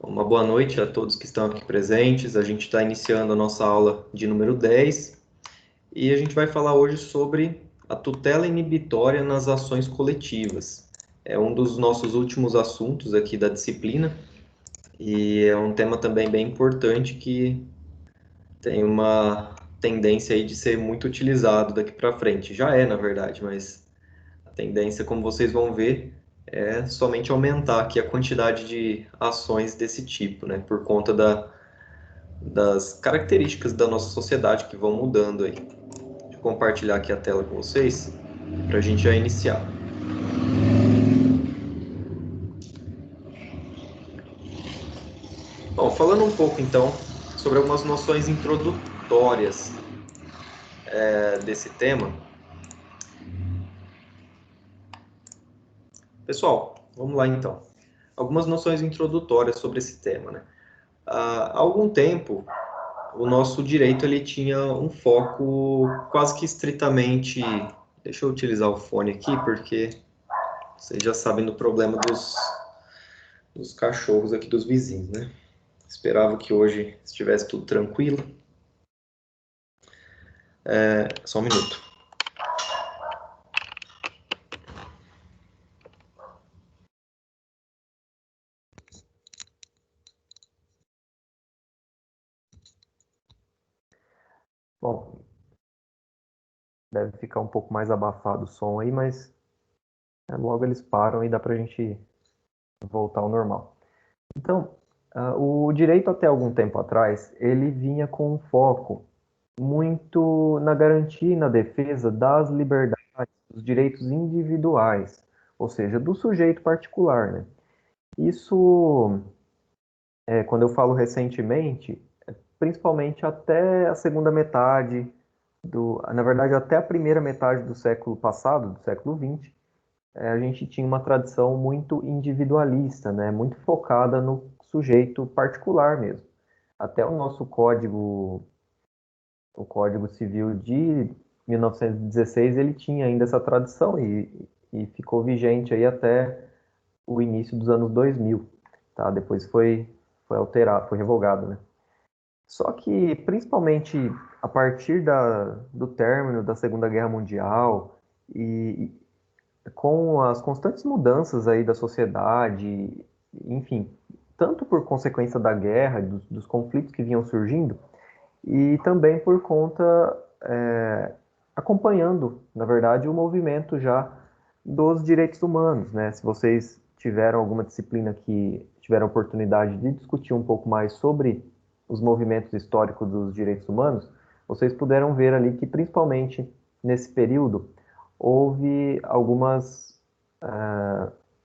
Uma boa noite a todos que estão aqui presentes. A gente está iniciando a nossa aula de número 10 e a gente vai falar hoje sobre a tutela inibitória nas ações coletivas. É um dos nossos últimos assuntos aqui da disciplina e é um tema também bem importante que tem uma tendência aí de ser muito utilizado daqui para frente. Já é, na verdade, mas a tendência, como vocês vão ver, é somente aumentar aqui a quantidade de ações desse tipo, né, por conta das características da nossa sociedade que vão mudando aí. Deixa eu compartilhar aqui a tela com vocês para a gente já iniciar. Bom, falando um pouco então sobre algumas noções introdutórias desse tema. Pessoal, vamos lá então. Algumas noções introdutórias sobre esse tema, né? Há algum tempo, o nosso direito ele tinha um foco quase que estritamente. Deixa eu utilizar o fone aqui, porque vocês já sabem do problema dos cachorros aqui dos vizinhos, né? Esperava que hoje estivesse tudo tranquilo. Só um minuto. Bom, deve ficar um pouco mais abafado o som aí, mas logo eles param e dá pra gente voltar ao normal. Então, o direito até algum tempo atrás, ele vinha com um foco muito na garantia e na defesa das liberdades, dos direitos individuais, ou seja, do sujeito particular, né? Isso, quando eu falo recentemente, principalmente até a segunda metade na verdade, até a primeira metade do século passado, do século XX, a gente tinha uma tradição muito individualista, né? Muito focada no sujeito particular mesmo. Até o nosso código, o Código Civil de 1916, ele tinha ainda essa tradição e ficou vigente aí até o início dos anos 2000, tá? Depois foi alterado, foi revogado, né? Só que, principalmente a partir do término da Segunda Guerra Mundial e com as constantes mudanças aí da sociedade, enfim, tanto por consequência da guerra, dos conflitos que vinham surgindo, e também por conta, acompanhando, na verdade, o movimento já dos direitos humanos, né? Se vocês tiveram alguma disciplina que tiveram a oportunidade de discutir um pouco mais sobre os movimentos históricos dos direitos humanos, vocês puderam ver ali que, principalmente nesse período, houve algumas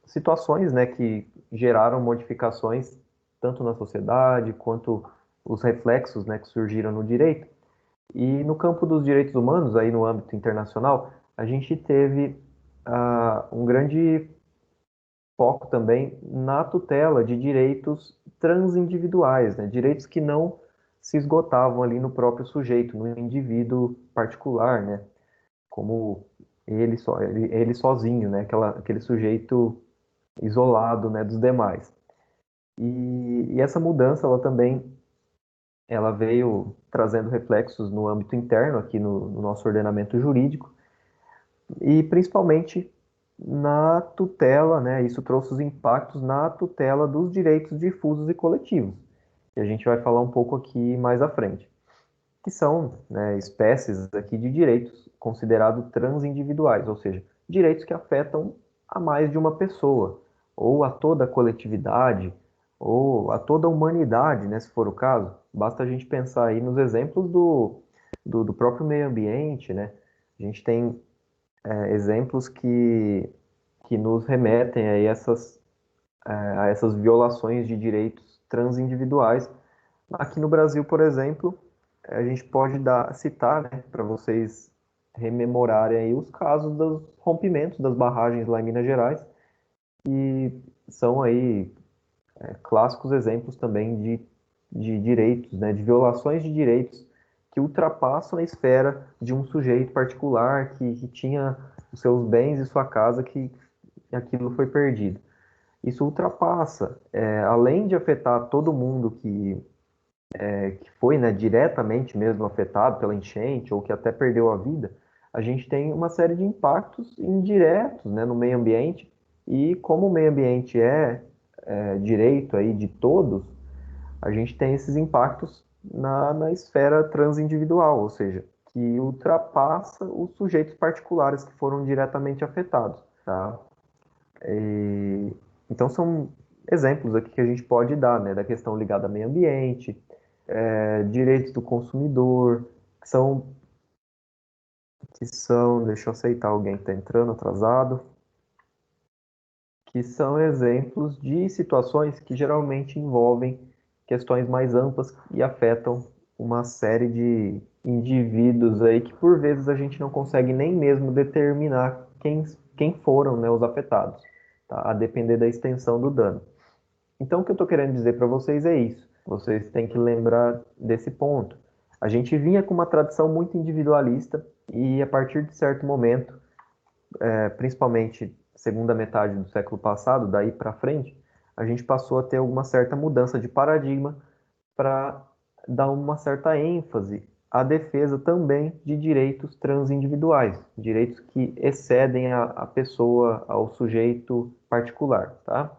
situações, né, que geraram modificações tanto na sociedade quanto os reflexos, né, que surgiram no direito. E no campo dos direitos humanos, aí no âmbito internacional, a gente teve um grande foco também na tutela de direitos transindividuais, né? Direitos que não se esgotavam ali no próprio sujeito, no indivíduo particular, né? Como ele sozinho, né? Aquele sujeito isolado, né, dos demais. E essa mudança, ela veio trazendo reflexos no âmbito interno, aqui no nosso ordenamento jurídico, e principalmente na tutela, né? Isso trouxe os impactos na tutela dos direitos difusos e coletivos, que a gente vai falar um pouco aqui mais à frente, que são, né, espécies aqui de direitos considerados transindividuais, ou seja, direitos que afetam a mais de uma pessoa, ou a toda a coletividade, ou a toda a humanidade, né, se for o caso. Basta a gente pensar aí nos exemplos do próprio meio ambiente, né? A gente tem exemplos que nos remetem a essas violações de direitos transindividuais. Aqui no Brasil, por exemplo, a gente pode citar, né, para vocês rememorarem aí os casos dos rompimentos das barragens lá em Minas Gerais, e são aí clássicos exemplos também de direitos, né, de violações de direitos que ultrapassam a esfera de um sujeito particular que tinha os seus bens e sua casa, que aquilo foi perdido. isso ultrapassa, além de afetar todo mundo que foi, né, diretamente mesmo afetado pela enchente ou que até perdeu a vida, a gente tem uma série de impactos indiretos, né, no meio ambiente, e como o meio ambiente é direito aí de todos, a gente tem esses impactos na esfera transindividual, ou seja, que ultrapassa os sujeitos particulares que foram diretamente afetados, tá? Então são exemplos aqui que a gente pode dar, né, da questão ligada ao meio ambiente, direitos do consumidor, que são, deixa eu aceitar alguém que está entrando atrasado, que são exemplos de situações que geralmente envolvem questões mais amplas e afetam uma série de indivíduos aí que por vezes a gente não consegue nem mesmo determinar quem foram, né, os afetados, tá? A depender da extensão do dano. Então, o que eu estou querendo dizer para vocês é isso. Vocês têm que lembrar desse ponto. A gente vinha com uma tradição muito individualista e, a partir de certo momento, principalmente segunda metade do século passado, daí para frente, a gente passou a ter alguma certa mudança de paradigma para dar uma certa ênfase à defesa também de direitos transindividuais, direitos que excedem a pessoa, ao sujeito particular, tá?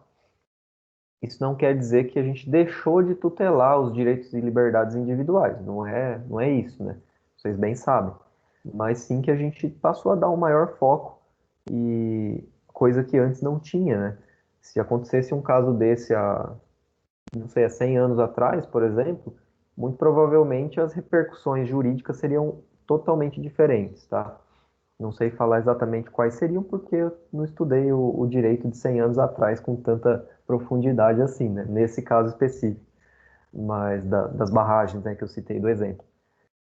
Isso não quer dizer que a gente deixou de tutelar os direitos e liberdades individuais, não é isso, né? Vocês bem sabem. Mas sim que a gente passou a dar um maior foco e coisa que antes não tinha, né? Se acontecesse um caso desse não sei, há 100 anos atrás, por exemplo, muito provavelmente as repercussões jurídicas seriam totalmente diferentes, tá? Não sei falar exatamente quais seriam, porque eu não estudei o direito de 100 anos atrás com tanta profundidade assim, né? Nesse caso específico, mas das barragens, né, que eu citei do exemplo.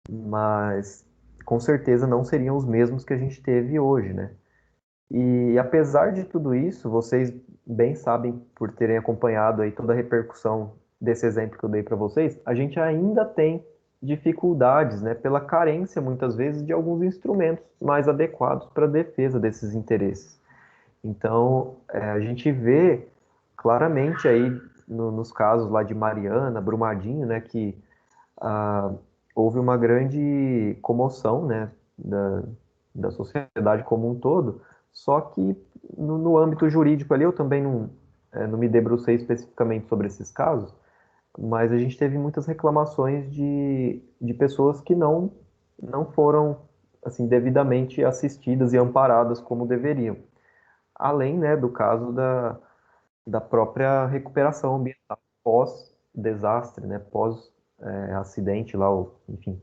Mas com certeza não seriam os mesmos que a gente teve hoje, né? E apesar de tudo isso, vocês bem sabem, por terem acompanhado aí toda a repercussão desse exemplo que eu dei para vocês, a gente ainda tem dificuldades, né, pela carência muitas vezes de alguns instrumentos mais adequados para a defesa desses interesses. Então, a gente vê claramente aí nos casos lá de Mariana, Brumadinho, né, que ah, houve uma grande comoção, né, da sociedade como um todo, só que no âmbito jurídico ali, eu também não me debrucei especificamente sobre esses casos, mas a gente teve muitas reclamações de pessoas que não foram assim devidamente assistidas e amparadas como deveriam. Além, né, do caso da própria recuperação ambiental pós-desastre, né, pós-acidente lá, enfim,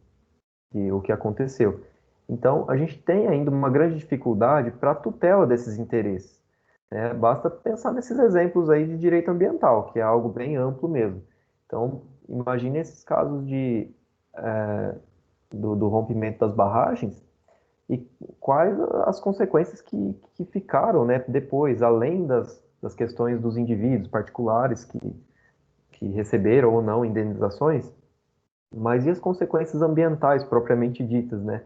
o que aconteceu. Então, a gente tem ainda uma grande dificuldade para a tutela desses interesses, né? Basta pensar nesses exemplos aí de direito ambiental, que é algo bem amplo mesmo. Então, imagine esses casos do rompimento das barragens e quais as consequências que ficaram, né, depois, além das questões dos indivíduos particulares que receberam ou não indenizações, mas e as consequências ambientais propriamente ditas, né?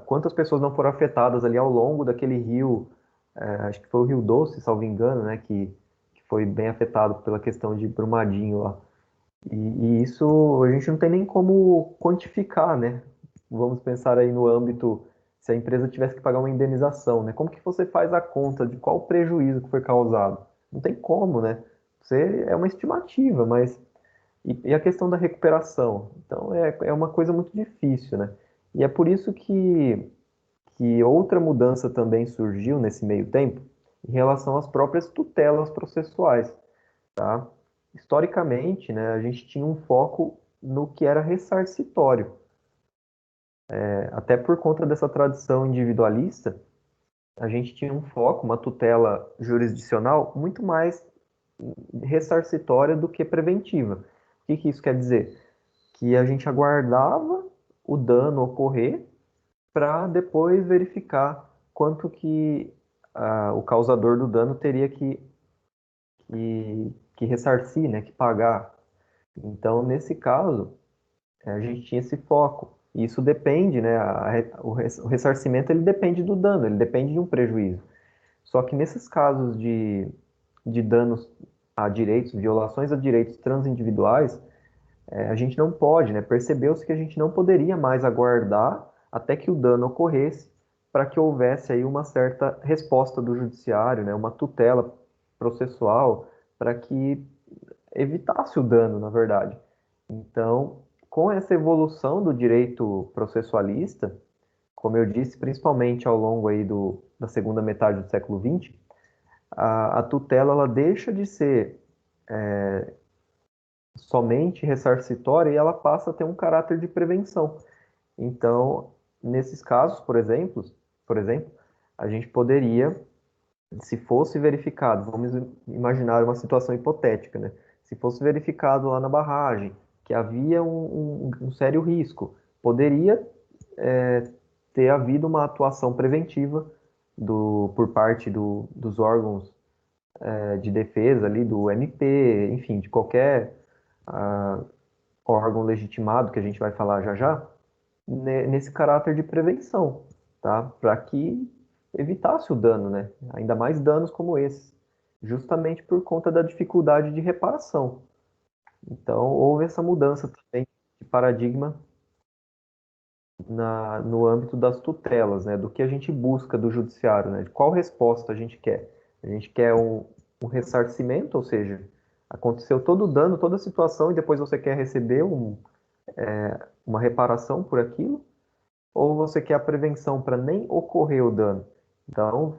Quantas pessoas não foram afetadas ali ao longo daquele rio, acho que foi o Rio Doce, salvo engano, né, que foi bem afetado pela questão de Brumadinho lá. E isso a gente não tem nem como quantificar, né? Vamos pensar aí no âmbito, se a empresa tivesse que pagar uma indenização, né? Como que você faz a conta de qual o prejuízo que foi causado? Não tem como, né? Você é uma estimativa, mas e a questão da recuperação? Então é uma coisa muito difícil, né? E é por isso que outra mudança também surgiu nesse meio tempo em relação às próprias tutelas processuais, tá? Historicamente, né, a gente tinha um foco no que era ressarcitório. Até por conta dessa tradição individualista, a gente tinha um foco, uma tutela jurisdicional muito mais ressarcitória do que preventiva. O que isso quer dizer? Que a gente aguardava o dano ocorrer para depois verificar quanto que o causador do dano teria que ressarcir, né, que pagar. Então, nesse caso, a gente tinha esse foco. E isso depende, né, o ressarcimento ele depende do dano, ele depende de um prejuízo. Só que nesses casos de danos a direitos, violações a direitos transindividuais, a gente não pode, né? Percebeu-se que a gente não poderia mais aguardar até que o dano ocorresse para que houvesse aí uma certa resposta do judiciário, né? Uma tutela processual para que evitasse o dano, na verdade. Então, com essa evolução do direito processualista, como eu disse, principalmente ao longo aí da segunda metade do século XX, a tutela ela deixa de ser somente ressarcitória e ela passa a ter um caráter de prevenção. Então, nesses casos, por exemplo, a gente poderia, se fosse verificado, vamos imaginar uma situação hipotética, né? Se fosse verificado lá na barragem que havia um sério risco, poderia ter havido uma atuação preventiva por parte dos órgãos de defesa ali, do MP, enfim, de qualquer ah, órgão legitimado, que a gente vai falar já já, nesse caráter de prevenção, tá? Para que evitasse o dano, né? Ainda mais danos como esse, justamente por conta da dificuldade de reparação. Então, houve essa mudança também de paradigma no âmbito das tutelas, né? Do que a gente busca do judiciário, né? De qual resposta a gente quer. A gente quer um ressarcimento, ou seja, aconteceu todo o dano, toda a situação, e depois você quer receber uma reparação por aquilo, ou você quer a prevenção para nem ocorrer o dano. Então,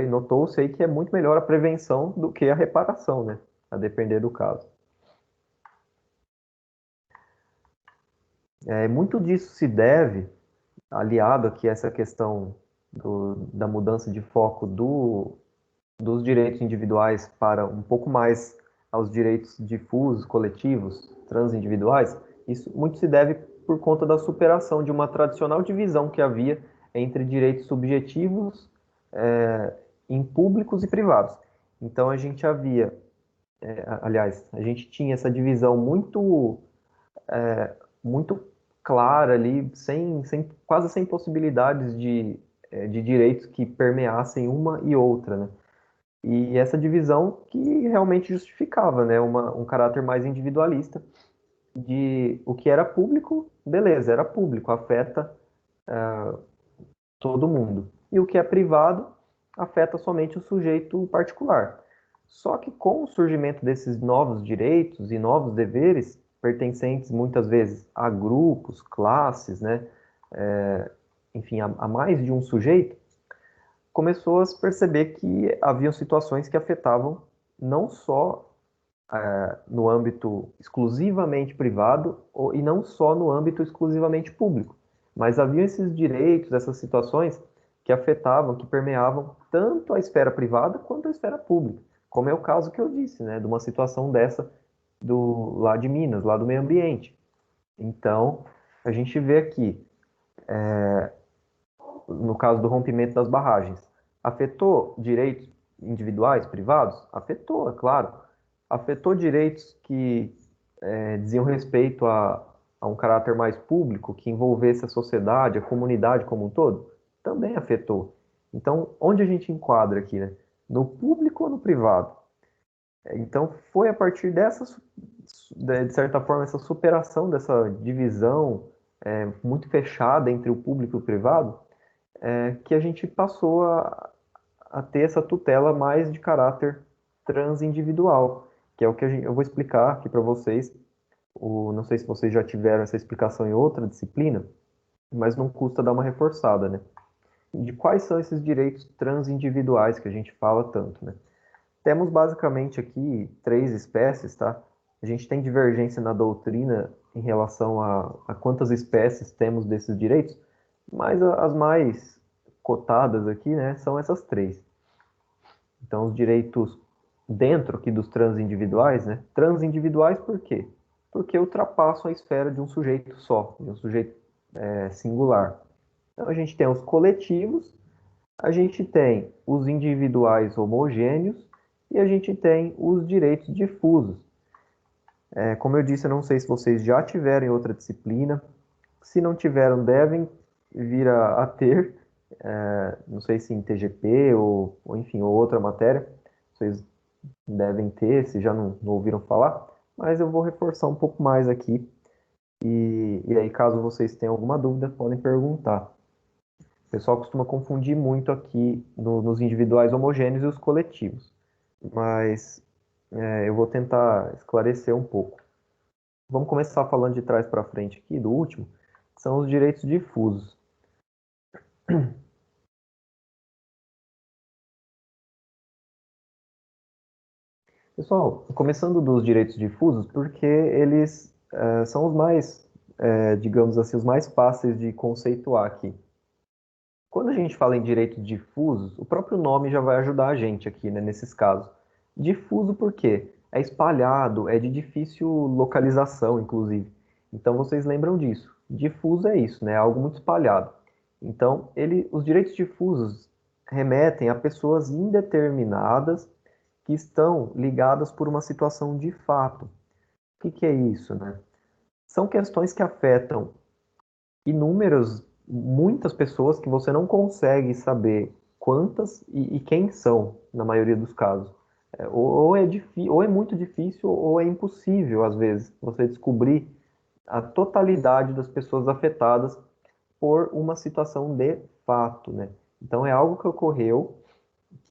notou-se aí que é muito melhor a prevenção do que a reparação, né? A depender do caso. Muito disso se deve, aliado aqui a essa questão da mudança de foco dos direitos individuais para um pouco mais aos direitos difusos, coletivos, transindividuais, isso muito se deve por conta da superação de uma tradicional divisão que havia entre direitos subjetivos, em públicos e privados. Então a gente aliás, a gente tinha essa divisão muito clara ali, quase sem possibilidades de direitos que permeassem uma e outra, né? E essa divisão que realmente justificava, né, um caráter mais individualista de o que era público, beleza, era público, afeta todo mundo. E o que é privado afeta somente o sujeito particular. Só que com o surgimento desses novos direitos e novos deveres, pertencentes muitas vezes a grupos, classes, né, enfim, a mais de um sujeito, começou a se perceber que haviam situações que afetavam não só no âmbito exclusivamente privado e não só no âmbito exclusivamente público, mas haviam esses direitos, essas situações que afetavam, que permeavam tanto a esfera privada quanto a esfera pública, como é o caso que eu disse, né, de uma situação dessa lá de Minas, lá do meio ambiente. Então, a gente vê aqui, no caso do rompimento das barragens, afetou direitos individuais, privados? Afetou, é claro. Afetou direitos que diziam respeito a um caráter mais público, que envolvesse a sociedade, a comunidade como um todo? Também afetou. Então, onde a gente enquadra aqui, né? No público ou no privado? Então, foi a partir de certa forma, essa superação dessa divisão muito fechada entre o público e o privado, que a gente passou a ter essa tutela mais de caráter transindividual, que é o que eu vou explicar aqui para vocês. Não sei se vocês já tiveram essa explicação em outra disciplina, mas não custa dar uma reforçada, né? De quais são esses direitos transindividuais que a gente fala tanto, né? Temos basicamente aqui três espécies, tá? A gente tem divergência na doutrina em relação a quantas espécies temos desses direitos, mas as mais cotadas aqui, né, são essas três. Então, os direitos dentro aqui dos transindividuais, né? Transindividuais por quê? Porque ultrapassam a esfera de um sujeito só, de um sujeito singular. Então, a gente tem os coletivos, a gente tem os individuais homogêneos e a gente tem os direitos difusos. Como eu disse, eu não sei se vocês já tiveram em outra disciplina. Se não tiveram, devem vir a ter. Não sei se em TGP ou enfim, ou outra matéria. Vocês devem ter, se já não ouviram falar, mas eu vou reforçar um pouco mais aqui. E aí, caso vocês tenham alguma dúvida, podem perguntar. O pessoal costuma confundir muito aqui nos individuais homogêneos e os coletivos, mas eu vou tentar esclarecer um pouco. Vamos começar falando de trás para frente aqui, do último, que são os direitos difusos. Pessoal, começando dos direitos difusos, porque eles são os mais, digamos assim, os mais fáceis de conceituar aqui. Quando a gente fala em direitos difusos, o próprio nome já vai ajudar a gente aqui, né, nesses casos. Difuso por quê? É espalhado, é de difícil localização, inclusive. Então vocês lembram disso. Difuso é isso, né? É algo muito espalhado. Então, os direitos difusos remetem a pessoas indeterminadas que estão ligadas por uma situação de fato. O que que é isso, né? São questões que afetam muitas pessoas que você não consegue saber quantas e quem são, na maioria dos casos. Ou é muito difícil ou é impossível, às vezes, você descobrir a totalidade das pessoas afetadas por uma situação de fato, né? Então é algo que ocorreu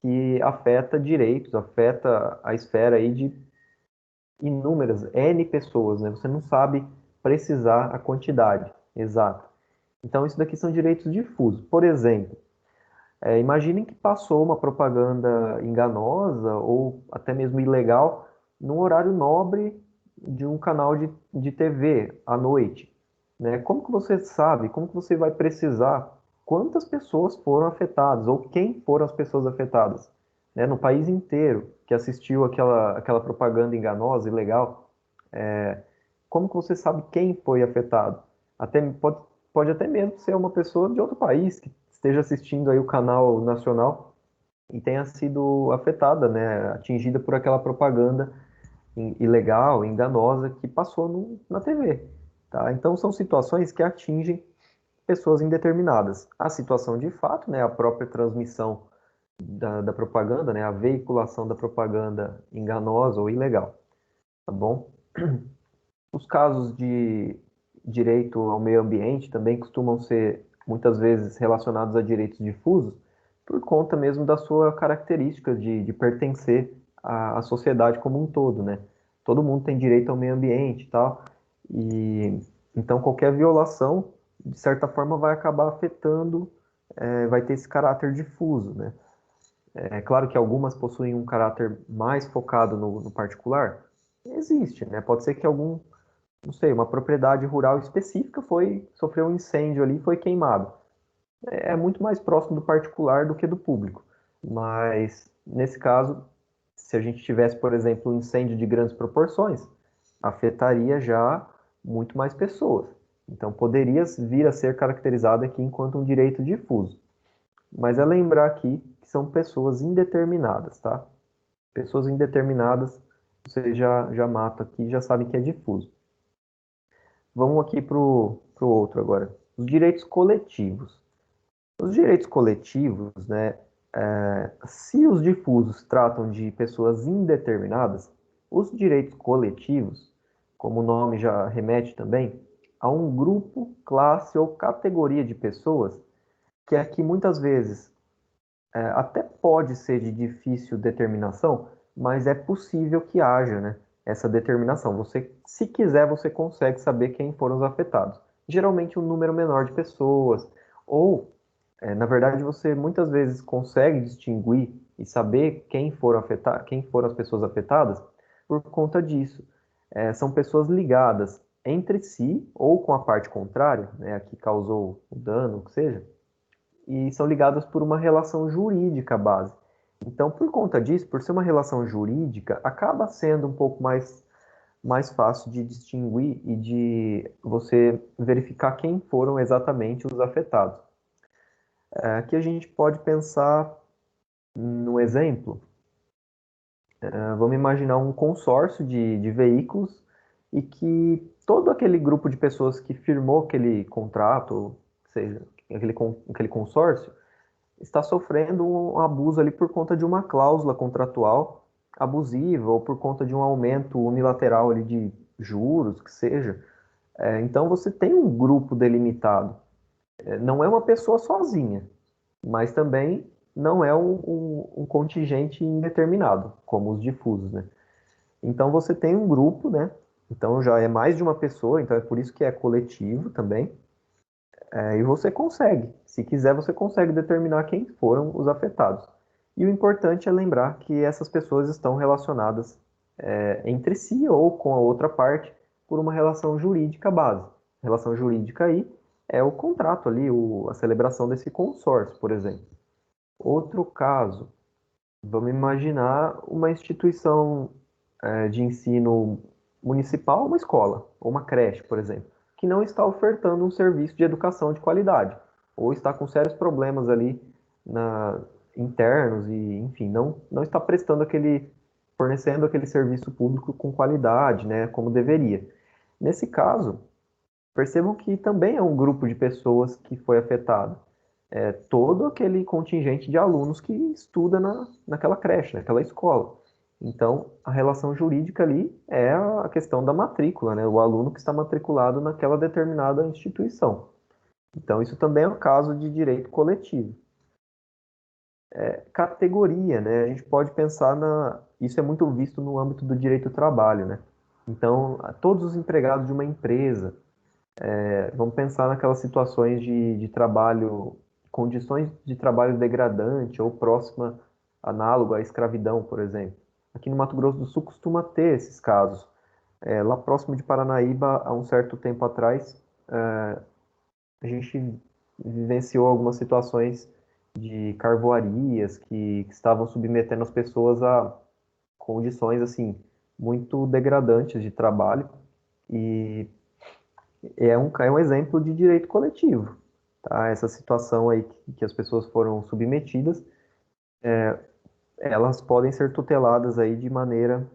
que afeta direitos, afeta a esfera aí de inúmeras, N pessoas, né? Você não sabe precisar a quantidade exata. Então, isso daqui são direitos difusos. Por exemplo, imaginem que passou uma propaganda enganosa ou até mesmo ilegal num horário nobre de um canal de TV à noite. Né? Como que você sabe, como que você vai precisar quantas pessoas foram afetadas ou quem foram as pessoas afetadas? Né? No país inteiro que assistiu aquela propaganda enganosa, ilegal, como que você sabe quem foi afetado? Pode até mesmo ser uma pessoa de outro país que esteja assistindo aí o canal nacional e tenha sido afetada, né, atingida por aquela propaganda ilegal, enganosa que passou na TV, tá? Então são situações que atingem pessoas indeterminadas. A situação de fato, né, a própria transmissão da propaganda, né, a veiculação da propaganda enganosa ou ilegal, tá bom? Os casos de direito ao meio ambiente também costumam ser muitas vezes relacionados a direitos difusos, por conta mesmo da sua característica de pertencer à sociedade como um todo, né? Todo mundo tem direito ao meio ambiente e tal, e então qualquer violação, de certa forma, vai acabar afetando, vai ter esse caráter difuso, né? É claro que algumas possuem um caráter mais focado no particular, existe, né? Pode ser que não sei, uma propriedade rural específica sofreu um incêndio ali e foi queimado. É muito mais próximo do particular do que do público. Mas, nesse caso, se a gente tivesse, por exemplo, um incêndio de grandes proporções, afetaria já muito mais pessoas. Então, poderia vir a ser caracterizado aqui enquanto um direito difuso. Mas é lembrar aqui que são pessoas indeterminadas, tá? Pessoas indeterminadas, você já mata aqui, já sabe que é difuso. Vamos aqui para o outro agora. Os direitos coletivos. Os direitos coletivos, né, se os difusos tratam de pessoas indeterminadas, os direitos coletivos, como o nome já remete também, a um grupo, classe ou categoria de pessoas que aqui muitas vezes até pode ser de difícil determinação, mas é possível que haja, né, essa determinação. Você, se quiser, você consegue saber quem foram os afetados. Geralmente um número menor de pessoas, ou, na verdade, você muitas vezes consegue distinguir e saber quem foram as pessoas afetadas por conta disso. São pessoas ligadas entre si ou com a parte contrária, né, a que causou o dano, o que seja, e são ligadas por uma relação jurídica base. Então, por conta disso, por ser uma relação jurídica, acaba sendo um pouco mais fácil de distinguir e de você verificar quem foram exatamente os afetados. Aqui a gente pode pensar no exemplo. Vamos imaginar um consórcio de veículos e que todo aquele grupo de pessoas que firmou aquele contrato, ou seja, aquele consórcio, está sofrendo um abuso ali por conta de uma cláusula contratual abusiva ou por conta de um aumento unilateral ali de juros, que seja. Então você tem um grupo delimitado. Não é uma pessoa sozinha, mas também não é um contingente indeterminado, como os difusos, né? Então você tem um grupo, né? Então já é mais de uma pessoa, então é por isso que é coletivo também. E você consegue, se quiser, você consegue determinar quem foram os afetados. E o importante é lembrar que essas pessoas estão relacionadas entre si ou com a outra parte por uma relação jurídica base. Relação jurídica aí é o contrato ali, a celebração desse consórcio, por exemplo. Outro caso, vamos imaginar uma instituição de ensino municipal, uma escola, ou uma creche, por exemplo, que não está ofertando um serviço de educação de qualidade, ou está com sérios problemas ali na, internos e, enfim, não está fornecendo aquele serviço público com qualidade, né, como deveria. Nesse caso, percebam que também é um grupo de pessoas que foi afetado. Todo aquele contingente de alunos que estuda naquela creche, naquela escola. Então, a relação jurídica ali é a questão da matrícula, né? O aluno que está matriculado naquela determinada instituição. Então, isso também é um caso de direito coletivo. Categoria, né? A gente pode pensar Isso é muito visto no âmbito do direito do trabalho, né? Então, todos os empregados de uma empresa, vamos pensar naquelas situações de trabalho, condições de trabalho degradante ou próxima, análogo à escravidão, por exemplo. Aqui no Mato Grosso do Sul costuma ter esses casos. Lá próximo de Paranaíba, há um certo tempo atrás, a gente vivenciou algumas situações de carvoarias que estavam submetendo as pessoas a condições assim muito degradantes de trabalho e é um exemplo de direito coletivo, tá? Essa situação aí que as pessoas foram submetidas, elas podem ser tuteladas aí de maneira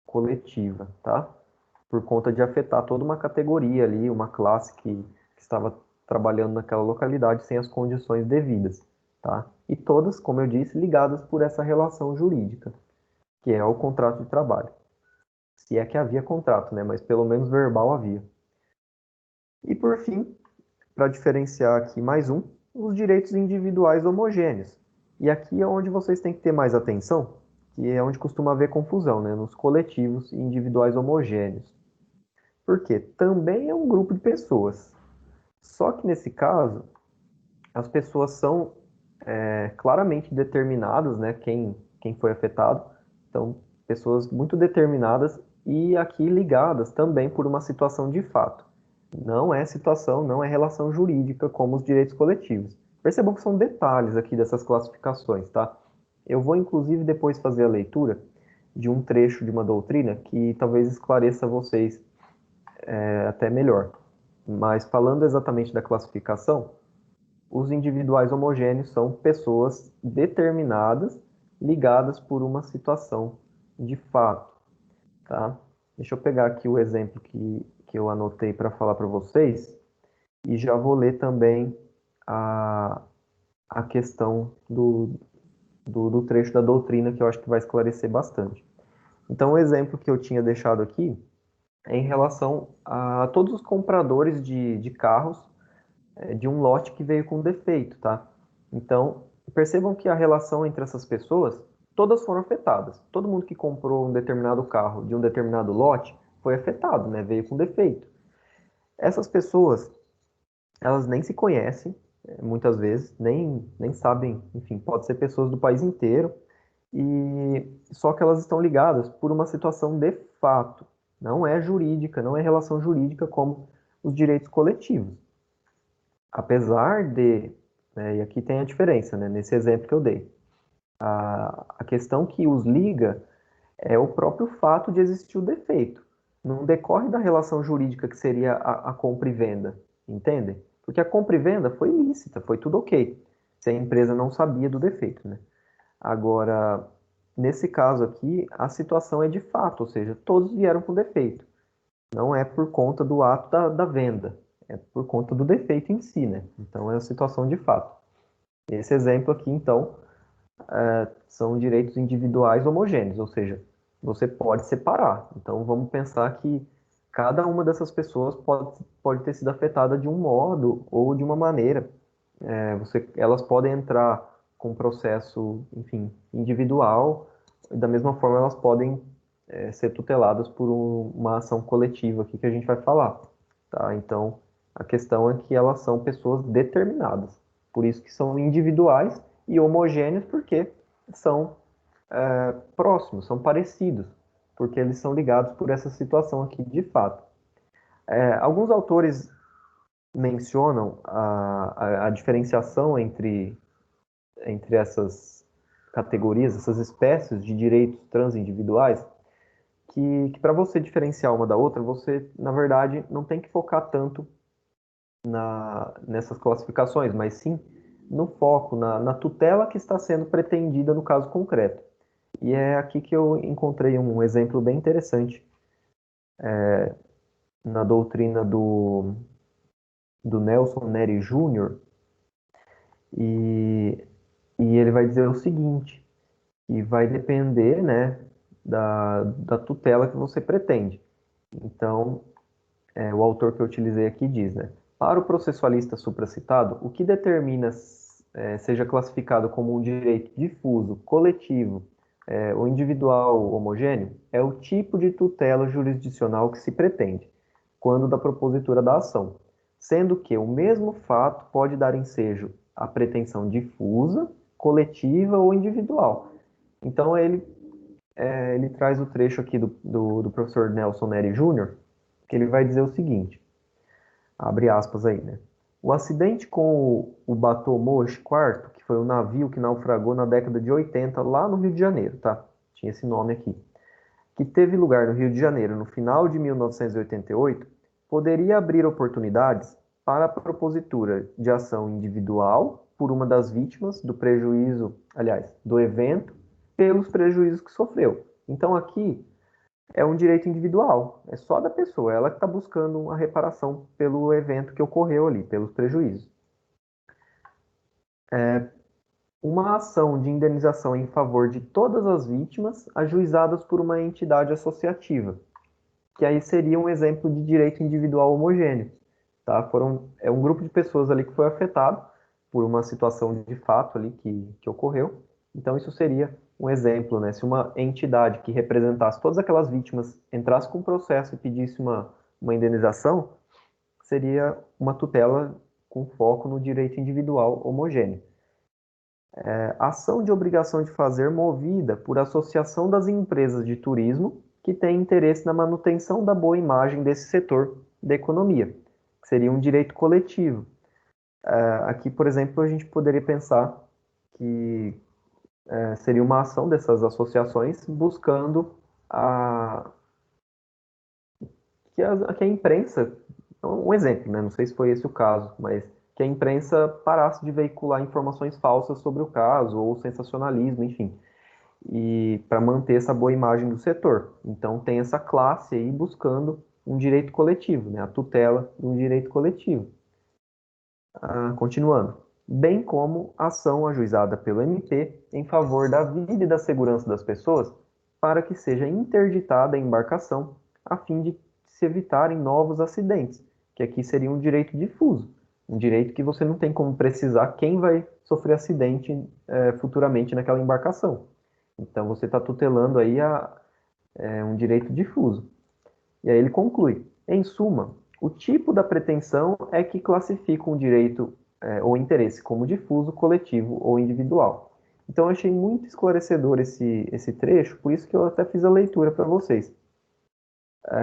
coletiva, tá? Por conta de afetar toda uma categoria ali, uma classe que estava trabalhando naquela localidade sem as condições devidas, tá? E todas, como eu disse, ligadas por essa relação jurídica, que é o contrato de trabalho. Se é que havia contrato, né? Mas pelo menos verbal havia. E por fim, para diferenciar aqui mais os direitos individuais homogêneos. E aqui é onde vocês têm que ter mais atenção, que é onde costuma haver confusão, né? Nos coletivos e individuais homogêneos. Por quê? Também é um grupo de pessoas. Só que nesse caso, as pessoas são claramente determinadas, né? Quem foi afetado. Então, pessoas muito determinadas e aqui ligadas também por uma situação de fato. Não é situação, não é relação jurídica como os direitos coletivos. Percebam que são detalhes aqui dessas classificações, tá? Eu vou inclusive depois fazer a leitura de um trecho de uma doutrina que talvez esclareça a vocês até melhor. Mas falando exatamente da classificação, os individuais homogêneos são pessoas determinadas, ligadas por uma situação de fato, tá? Deixa eu pegar aqui o exemplo que eu anotei para falar para vocês e já vou ler também a, a questão do trecho da doutrina que eu acho que vai esclarecer bastante. Então, o exemplo que eu tinha deixado aqui é em relação a todos os compradores de carros de um lote que veio com defeito, tá? Então, percebam que a relação entre essas pessoas, todas foram afetadas. Todo mundo que comprou um determinado carro de um determinado lote foi afetado, né? Veio com defeito. Essas pessoas, elas nem se conhecem, muitas vezes, nem sabem, enfim, pode ser pessoas do país inteiro, e só que elas estão ligadas por uma situação de fato. Não é jurídica, não é relação jurídica como os direitos coletivos. Apesar de, e aqui tem a diferença, né, nesse exemplo que eu dei, a questão que os liga é o próprio fato de existir o defeito. Não decorre da relação jurídica que seria a compra e venda, entendem? Porque a compra e venda foi lícita, foi tudo ok, se a empresa não sabia do defeito, né? Agora, nesse caso aqui, a situação é de fato, ou seja, todos vieram com defeito. Não é por conta do ato da venda, é por conta do defeito em si, né? Então é a situação de fato. Esse exemplo aqui, então, são direitos individuais homogêneos, ou seja, você pode separar. Então, vamos pensar que cada uma dessas pessoas pode ter sido afetada de um modo ou de uma maneira. Elas podem entrar com um processo, enfim, individual, e da mesma forma elas podem ser tuteladas por uma ação coletiva aqui que a gente vai falar, tá? Então, a questão é que elas são pessoas determinadas, por isso que são individuais e homogêneos, porque são próximos, são parecidos, porque eles são ligados por essa situação aqui de fato. Alguns autores mencionam a diferenciação entre essas categorias, essas espécies de direitos transindividuais, que para você diferenciar uma da outra, você, na verdade, não tem que focar tanto nessas classificações, mas sim no foco, na tutela que está sendo pretendida no caso concreto. E é aqui que eu encontrei um exemplo bem interessante na doutrina do Nelson Nery Jr., e ele vai dizer o seguinte, que vai depender, né, da tutela que você pretende. Então, o autor que eu utilizei aqui diz, né, para o processualista supracitado, o que determina seja classificado como um direito difuso, coletivo ou individual homogêneo é o tipo de tutela jurisdicional que se pretende, quando da propositura da ação, sendo que o mesmo fato pode dar ensejo à pretensão difusa, coletiva ou individual. Então, ele traz o trecho aqui do professor Nelson Nery Jr., que ele vai dizer o seguinte, abre aspas aí, né? O acidente com o Batomoshi IV, que foi um navio que naufragou na década de 80 lá no Rio de Janeiro, tá? Tinha esse nome aqui. Que teve lugar no Rio de Janeiro no final de 1988, poderia abrir oportunidades para a propositura de ação individual por uma das vítimas do prejuízo, aliás, do evento, pelos prejuízos que sofreu. Então aqui é um direito individual, é só da pessoa, ela que está buscando uma reparação pelo evento que ocorreu ali, pelos prejuízos. Uma ação de indenização em favor de todas as vítimas ajuizadas por uma entidade associativa, que aí seria um exemplo de direito individual homogêneo. Tá? É um grupo de pessoas ali que foi afetado por uma situação de fato ali que ocorreu. Então, isso seria um exemplo, né? Se uma entidade que representasse todas aquelas vítimas entrasse com um processo e pedisse uma indenização, seria uma tutela com foco no direito individual homogêneo. Ação de obrigação de fazer movida por associação das empresas de turismo que têm interesse na manutenção da boa imagem desse setor da economia, que seria um direito coletivo. Aqui, por exemplo, a gente poderia pensar que seria uma ação dessas associações buscando que a imprensa, um exemplo, né? Não sei se foi esse o caso, mas que a imprensa parasse de veicular informações falsas sobre o caso, ou sensacionalismo, enfim, e para manter essa boa imagem do setor. Então tem essa classe aí buscando um direito coletivo, né? A tutela de um direito coletivo. Continuando. Bem como ação ajuizada pelo MP em favor da vida e da segurança das pessoas para que seja interditada a embarcação a fim de se evitarem novos acidentes, que aqui seria um direito difuso, um direito que você não tem como precisar quem vai sofrer acidente futuramente naquela embarcação. Então você está tutelando aí um direito difuso. E aí ele conclui, em suma, o tipo da pretensão é que classifica um direito ou interesse como difuso, coletivo ou individual. Então eu achei muito esclarecedor esse trecho, por isso que eu até fiz a leitura para vocês.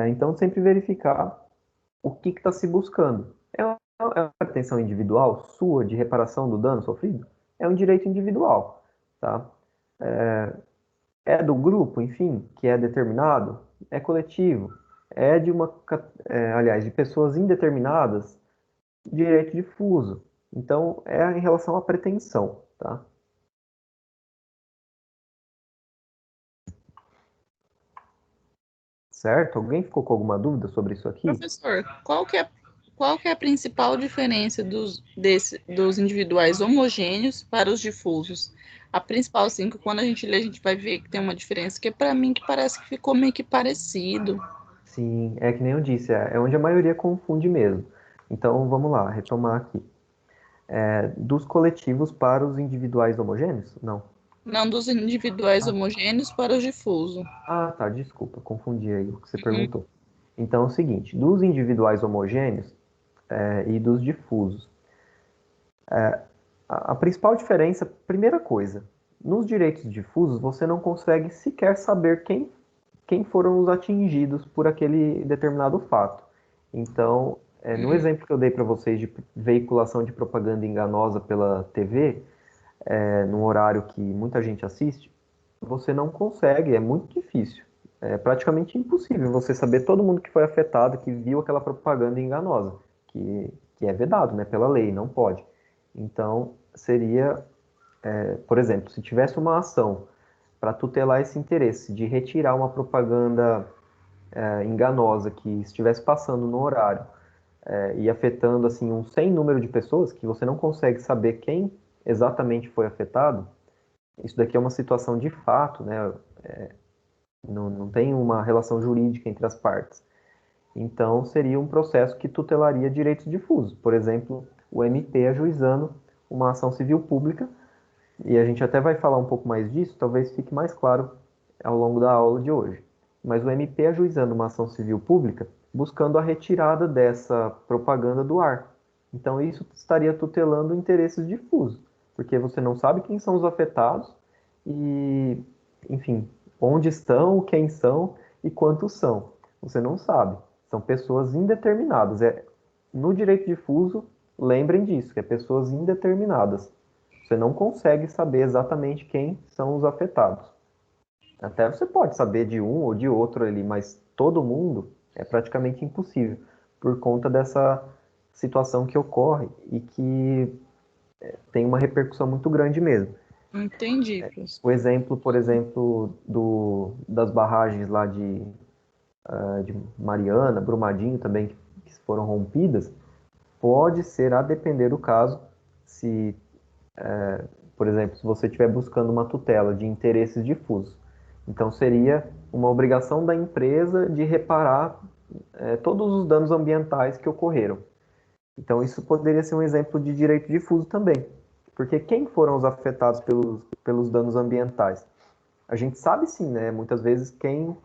Então sempre verificar o que está se buscando. É uma pretensão individual sua de reparação do dano sofrido? É um direito individual, tá? É do grupo, enfim, que é determinado? É coletivo? É aliás, de pessoas indeterminadas? Direito difuso. Então, é em relação à pretensão, tá? Certo? Alguém ficou com alguma dúvida sobre isso aqui? Professor, qual que é a principal diferença dos individuais homogêneos para os difusos? A principal, assim, que quando a gente lê, a gente vai ver que tem uma diferença, que para mim que parece que ficou meio que parecido. Sim, é que nem eu disse, é onde a maioria confunde mesmo. Então, vamos lá, retomar aqui. Dos coletivos para os individuais homogêneos? Não. Não dos individuais Ah, homogêneos para os difuso. tá, desculpa, confundi aí o que você Uhum. perguntou. Então, é o seguinte, dos individuais homogêneos e dos difusos. A principal diferença, primeira coisa, nos direitos difusos você não consegue sequer saber quem foram os atingidos por aquele determinado fato. Então, no Uhum. exemplo que eu dei para vocês de veiculação de propaganda enganosa pela TV, num horário que muita gente assiste, você não consegue, é muito difícil. É praticamente impossível você saber todo mundo que foi afetado, que viu aquela propaganda enganosa, que é vedado, né, pela lei, não pode. Então, seria, por exemplo, se tivesse uma ação para tutelar esse interesse de retirar uma propaganda enganosa que estivesse passando no horário e afetando assim um sem número de pessoas, que você não consegue saber quem exatamente foi afetado, isso daqui é uma situação de fato, né? Não tem uma relação jurídica entre as partes. Então, seria um processo que tutelaria direitos difusos. Por exemplo, o MP ajuizando uma ação civil pública, e a gente até vai falar um pouco mais disso, talvez fique mais claro ao longo da aula de hoje. Mas o MP ajuizando uma ação civil pública, buscando a retirada dessa propaganda do ar. Então, isso estaria tutelando interesses difusos, porque você não sabe quem são os afetados e, enfim, onde estão, quem são e quantos são. Você não sabe. São pessoas indeterminadas. No direito difuso, lembrem disso, que é pessoas indeterminadas. Você não consegue saber exatamente quem são os afetados. Até você pode saber de um ou de outro ali, mas todo mundo é praticamente impossível por conta dessa situação que ocorre e que tem uma repercussão muito grande mesmo. Entendi, professor. O exemplo, por exemplo, das barragens lá de Mariana, Brumadinho também, que foram rompidas, pode ser, a depender do caso, se, por exemplo, se você estiver buscando uma tutela de interesses difusos. Então, seria uma obrigação da empresa de reparar todos os danos ambientais que ocorreram. Então, isso poderia ser um exemplo de direito difuso também. Porque quem foram os afetados pelos danos ambientais? A gente sabe sim, né? Muitas vezes quem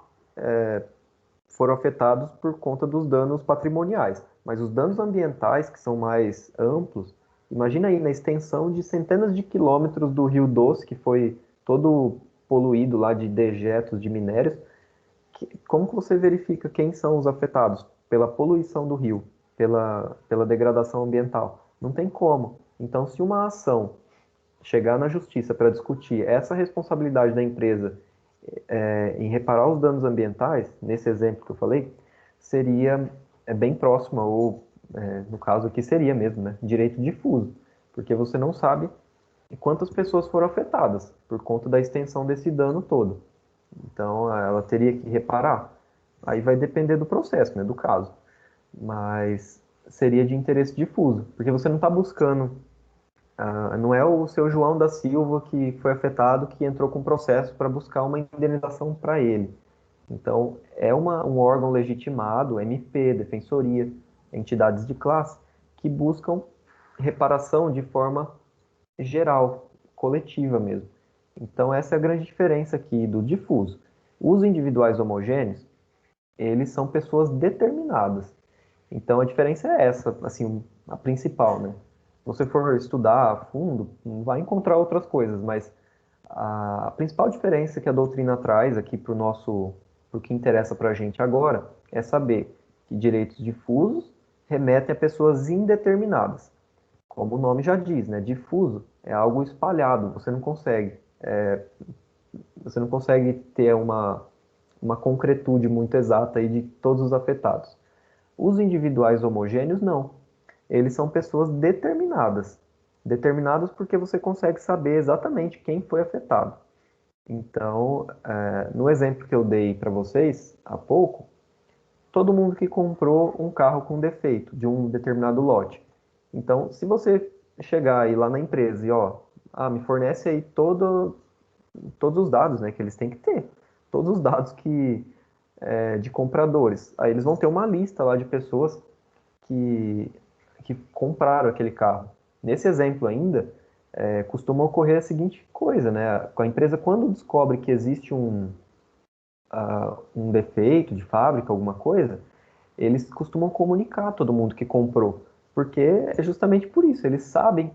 foram afetados por conta dos danos patrimoniais. Mas os danos ambientais, que são mais amplos, imagina aí na extensão de centenas de quilômetros do Rio Doce, que foi todo poluído lá de dejetos de minérios. Como que você verifica quem são os afetados pela poluição do rio, pela degradação ambiental? Não tem como. Então, se uma ação chegar na justiça para discutir essa responsabilidade da empresa em reparar os danos ambientais, nesse exemplo que eu falei, seria bem próxima, ou no caso aqui seria mesmo, né, direito difuso, porque você não sabe quantas pessoas foram afetadas por conta da extensão desse dano todo. Então, ela teria que reparar. Aí vai depender do processo, né, do caso. Mas seria de interesse difuso, porque você não está buscando. Não é o seu João da Silva que foi afetado que entrou com processo para buscar uma indenização para ele. Então, é um órgão legitimado, MP, defensoria, entidades de classe, que buscam reparação de forma geral, coletiva mesmo. Então, essa é a grande diferença aqui do difuso. Os individuais homogêneos, eles são pessoas determinadas. Então, a diferença é essa, assim, a principal, né? Se você for estudar a fundo, vai encontrar outras coisas, mas a principal diferença que a doutrina traz aqui para o nosso, para o que interessa para a gente agora, é saber que direitos difusos remetem a pessoas indeterminadas. Como o nome já diz, né? Difuso é algo espalhado, você não consegue ter uma concretude muito exata aí de todos os afetados. Os individuais homogêneos, não. Eles são pessoas determinadas. Determinadas porque você consegue saber exatamente quem foi afetado. Então, no exemplo que eu dei para vocês há pouco, todo mundo que comprou um carro com defeito de um determinado lote. Então, se você chegar aí lá na empresa e, ó, me fornece aí todos os dados, né, que eles têm que ter. Todos os dados de compradores. Aí eles vão ter uma lista lá de pessoas que, que compraram aquele carro. Nesse exemplo ainda, costuma ocorrer a seguinte coisa, né? A empresa, quando descobre que existe um defeito de fábrica, alguma coisa, eles costumam comunicar a todo mundo que comprou. Porque é justamente por isso, eles sabem,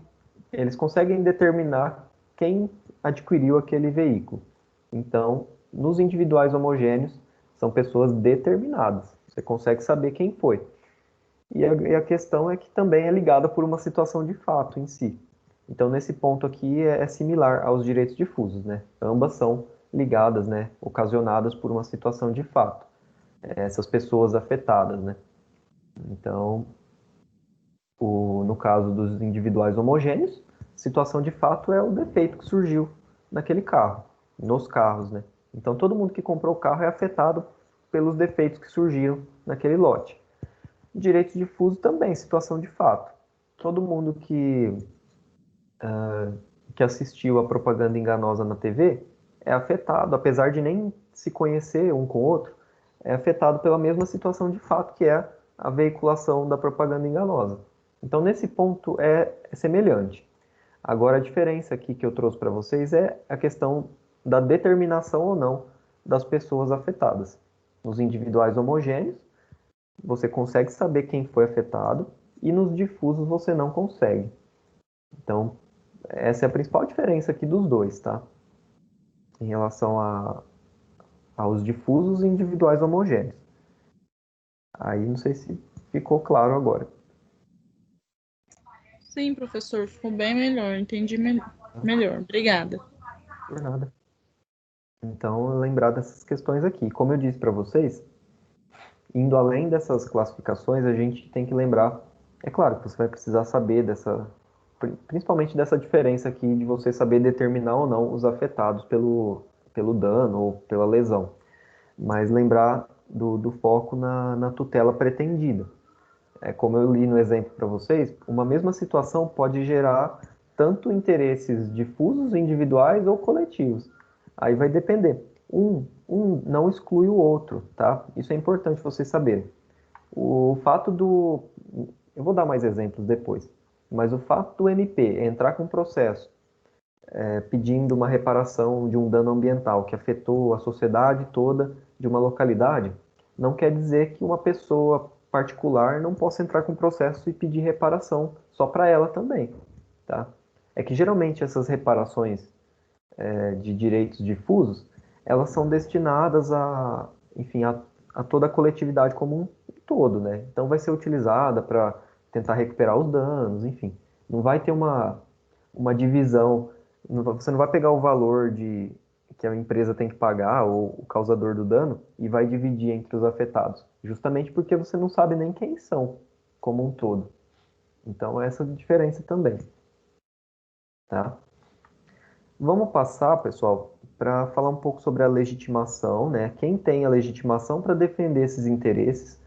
eles conseguem determinar quem adquiriu aquele veículo. Então, nos individuais homogêneos, são pessoas determinadas. Você consegue saber quem foi. E a questão é que também é ligada por uma situação de fato em si. Então, nesse ponto aqui, é similar aos direitos difusos, né? Ambas são ligadas, né? Ocasionadas por uma situação de fato. Essas pessoas afetadas, né? Então, no caso dos individuais homogêneos, situação de fato é o defeito que surgiu naquele carro, nos carros, né? Então, todo mundo que comprou o carro é afetado pelos defeitos que surgiram naquele lote. Direitos difusos também, situação de fato. Todo mundo que assistiu a propaganda enganosa na TV é afetado, apesar de nem se conhecer um com o outro, é afetado pela mesma situação de fato que é a veiculação da propaganda enganosa. Então, nesse ponto, é semelhante. Agora, a diferença aqui que eu trouxe para vocês é a questão da determinação ou não das pessoas afetadas. Nos individuais homogêneos, você consegue saber quem foi afetado e nos difusos você não consegue. Então, essa é a principal diferença aqui dos dois, tá? Em relação aos difusos e individuais homogêneos. Aí não sei se ficou claro agora. Sim, professor, ficou bem melhor, entendi melhor. Obrigada. Por nada. Então, lembrar dessas questões aqui. Como eu disse para vocês, indo além dessas classificações, a gente tem que lembrar, é claro que você vai precisar saber principalmente dessa diferença aqui de você saber determinar ou não os afetados pelo dano ou pela lesão. Mas lembrar do foco na tutela pretendida. Como eu li no exemplo para vocês, uma mesma situação pode gerar tanto interesses difusos, individuais ou coletivos. Aí vai depender. Um não exclui o outro, tá? Isso é importante vocês saberem. O fato do. Eu vou dar mais exemplos depois. Mas o fato do MP entrar com processo pedindo uma reparação de um dano ambiental que afetou a sociedade toda de uma localidade, não quer dizer que uma pessoa particular não possa entrar com processo e pedir reparação só para ela também, tá? É que geralmente essas reparações de direitos difusos, elas são destinadas enfim, a toda a coletividade como um todo, né? Então vai ser utilizada para tentar recuperar os danos, enfim. Não vai ter uma divisão, você não vai pegar o valor que a empresa tem que pagar ou o causador do dano e vai dividir entre os afetados, justamente porque você não sabe nem quem são como um todo. Então essa é a diferença também, tá? Vamos passar, pessoal, para falar um pouco sobre a legitimação, né? Quem tem a legitimação para defender esses interesses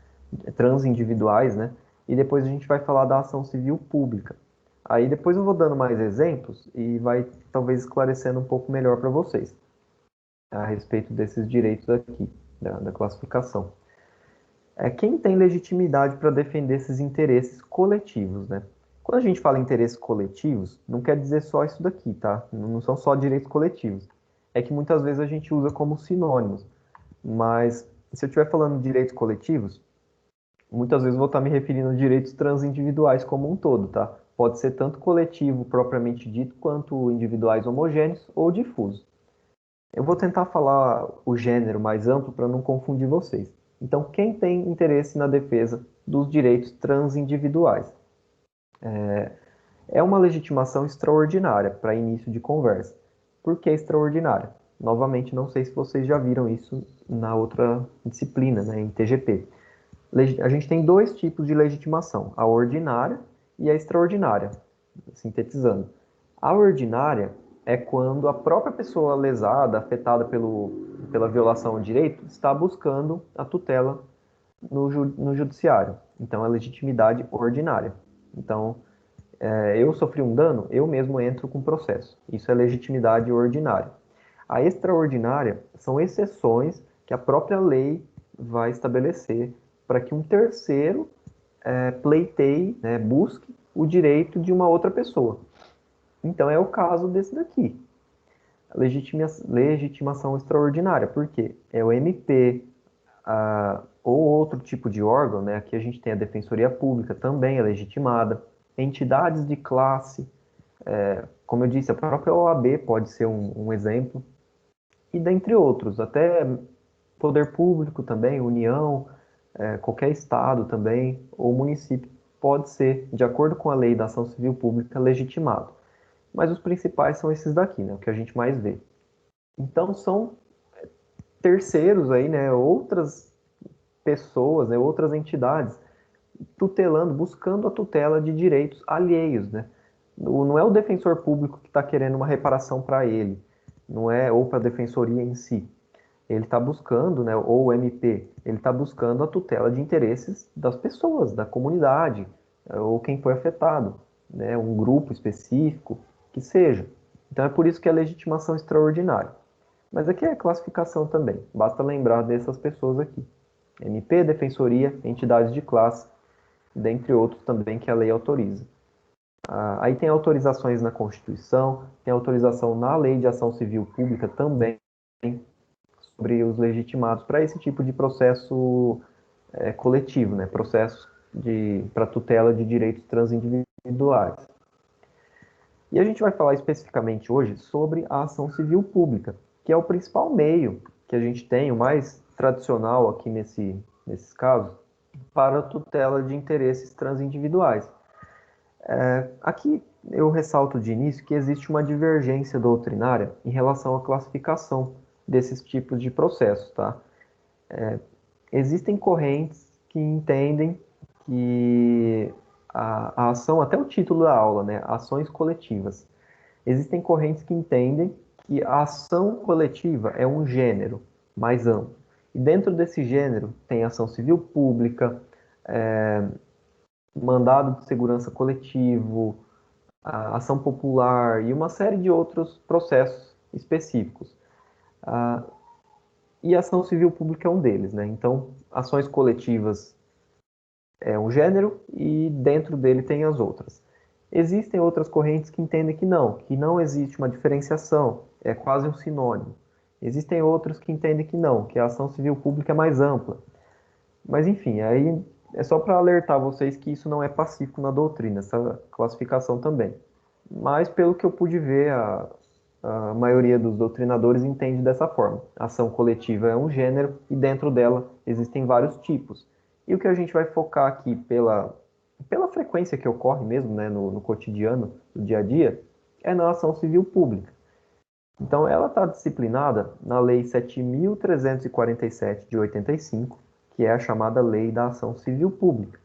transindividuais, né? E depois a gente vai falar da ação civil pública. Aí depois eu vou dando mais exemplos e vai talvez esclarecendo um pouco melhor para vocês a respeito desses direitos aqui, da classificação. Quem tem legitimidade para defender esses interesses coletivos, né? Quando a gente fala em interesses coletivos, não quer dizer só isso daqui, tá? Não são só direitos coletivos. É que muitas vezes a gente usa como sinônimos. Mas se eu estiver falando de direitos coletivos, muitas vezes eu vou estar me referindo a direitos transindividuais como um todo, tá? Pode ser tanto coletivo propriamente dito, quanto individuais homogêneos ou difusos. Eu vou tentar falar o gênero mais amplo para não confundir vocês. Então, quem tem interesse na defesa dos direitos transindividuais? É uma legitimação extraordinária para início de conversa. Por que extraordinária? Novamente, não sei se vocês já viram isso na outra disciplina, né, em TGP. A gente tem dois tipos de legitimação, a ordinária e a extraordinária, sintetizando. A ordinária é quando a própria pessoa lesada, afetada pela violação ao direito, está buscando a tutela no judiciário. Então, é legitimidade ordinária. Então, Eu sofri um dano, eu mesmo entro com processo. Isso é legitimidade ordinária. A extraordinária são exceções que a própria lei vai estabelecer para que um terceiro pleiteie, né, busque o direito de uma outra pessoa. Então é o caso desse daqui. Legitimação extraordinária. Por quê? É o MP, ou outro tipo de órgão, né? Aqui a gente tem a Defensoria Pública, também é legitimada. Entidades de classe, como eu disse, a própria OAB pode ser um exemplo. E dentre outros, até poder público também, União, qualquer estado também, ou município, pode ser, de acordo com a lei da ação civil pública, legitimado. Mas os principais são esses daqui, né? O que a gente mais vê. Então são terceiros aí, né? Outras pessoas, né? Outras entidades tutelando, buscando a tutela de direitos alheios, né? Não é o defensor público que está querendo uma reparação para ele, não é ou para a defensoria em si. Ele está buscando, né? Ou o MP, ele está buscando a tutela de interesses das pessoas, da comunidade, ou quem foi afetado, né? Um grupo específico, que seja. Então é por isso que é legitimação extraordinária. Mas aqui é classificação também. Basta lembrar dessas pessoas aqui. MP, Defensoria, entidades de classe, dentre outros também que a lei autoriza. Aí tem autorizações na Constituição, tem autorização na Lei de Ação Civil Pública também, sobre os legitimados para esse tipo de processo coletivo, né? Processo para tutela de direitos transindividuais. E a gente vai falar especificamente hoje sobre a ação civil pública, que é o principal meio que a gente tem, o mais tradicional aqui nesses casos, para a tutela de interesses transindividuais. Aqui eu ressalto de início que existe uma divergência doutrinária em relação à classificação desses tipos de processos, tá? Existem correntes que entendem que a ação, até o título da aula, né? Ações coletivas. Existem correntes que entendem que a ação coletiva é um gênero mais amplo. E dentro desse gênero tem ação civil pública, mandado de segurança coletivo, a ação popular e uma série de outros processos específicos. E a ação civil pública é um deles, né? Então, ações coletivas é um gênero e dentro dele tem as outras. Existem outras correntes que entendem que não existe uma diferenciação, é quase um sinônimo. Existem outros que entendem que a ação civil pública é mais ampla. Mas enfim, aí é só para alertar vocês que isso não é pacífico na doutrina, essa classificação também. Mas pelo que eu pude ver, a maioria dos doutrinadores entende dessa forma. A ação coletiva é um gênero e dentro dela existem vários tipos. E o que a gente vai focar aqui pela frequência que ocorre mesmo, né, no cotidiano, no dia a dia, é na ação civil pública. Então, ela está disciplinada na Lei 7.347 de 85, que é a chamada Lei da Ação Civil Pública.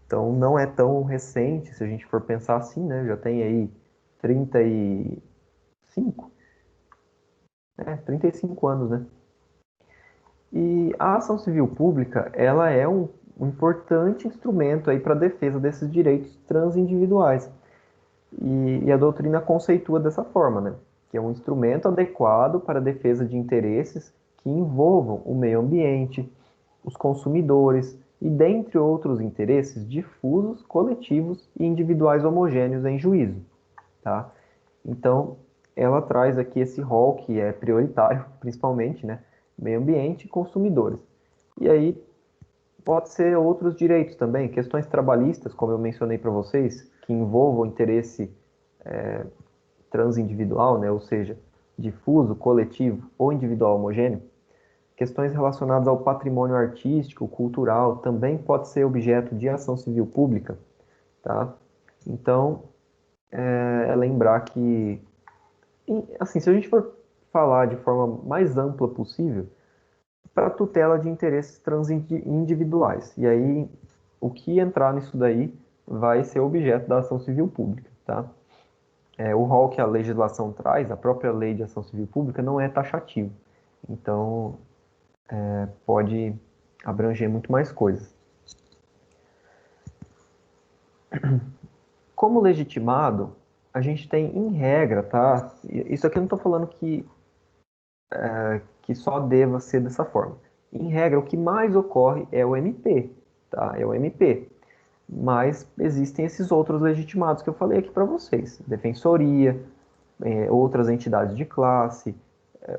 Então, não é tão recente, se a gente for pensar assim, né? Já tem aí 35, 35 anos, né? E a ação civil pública, ela é um importante instrumento aí para a defesa desses direitos transindividuais. E a doutrina conceitua dessa forma, né? Que é um instrumento adequado para a defesa de interesses que envolvam o meio ambiente, os consumidores e, dentre outros interesses difusos, coletivos e individuais homogêneos em juízo, tá? Então, ela traz aqui esse rol que é prioritário, principalmente, né? Meio ambiente e consumidores. E aí, pode ser outros direitos também, questões trabalhistas, como eu mencionei para vocês, que envolvam interesse transindividual, né? Ou seja, difuso, coletivo ou individual homogêneo. Questões relacionadas ao patrimônio artístico, cultural, também pode ser objeto de ação civil pública, tá? Então, é lembrar que, assim, se a gente for falar de forma mais ampla possível, para tutela de interesses transindividuais. E aí, o que entrar nisso daí vai ser objeto da ação civil pública, tá? O rol que a legislação traz, a própria lei de ação civil pública, não é taxativo. Então, pode abranger muito mais coisas. Como legitimado, a gente tem em regra, tá? Isso aqui eu não estou falando que só deva ser dessa forma. Em regra, o que mais ocorre é o MP, tá? É o MP. Mas existem esses outros legitimados que eu falei aqui para vocês. Defensoria, outras entidades de classe,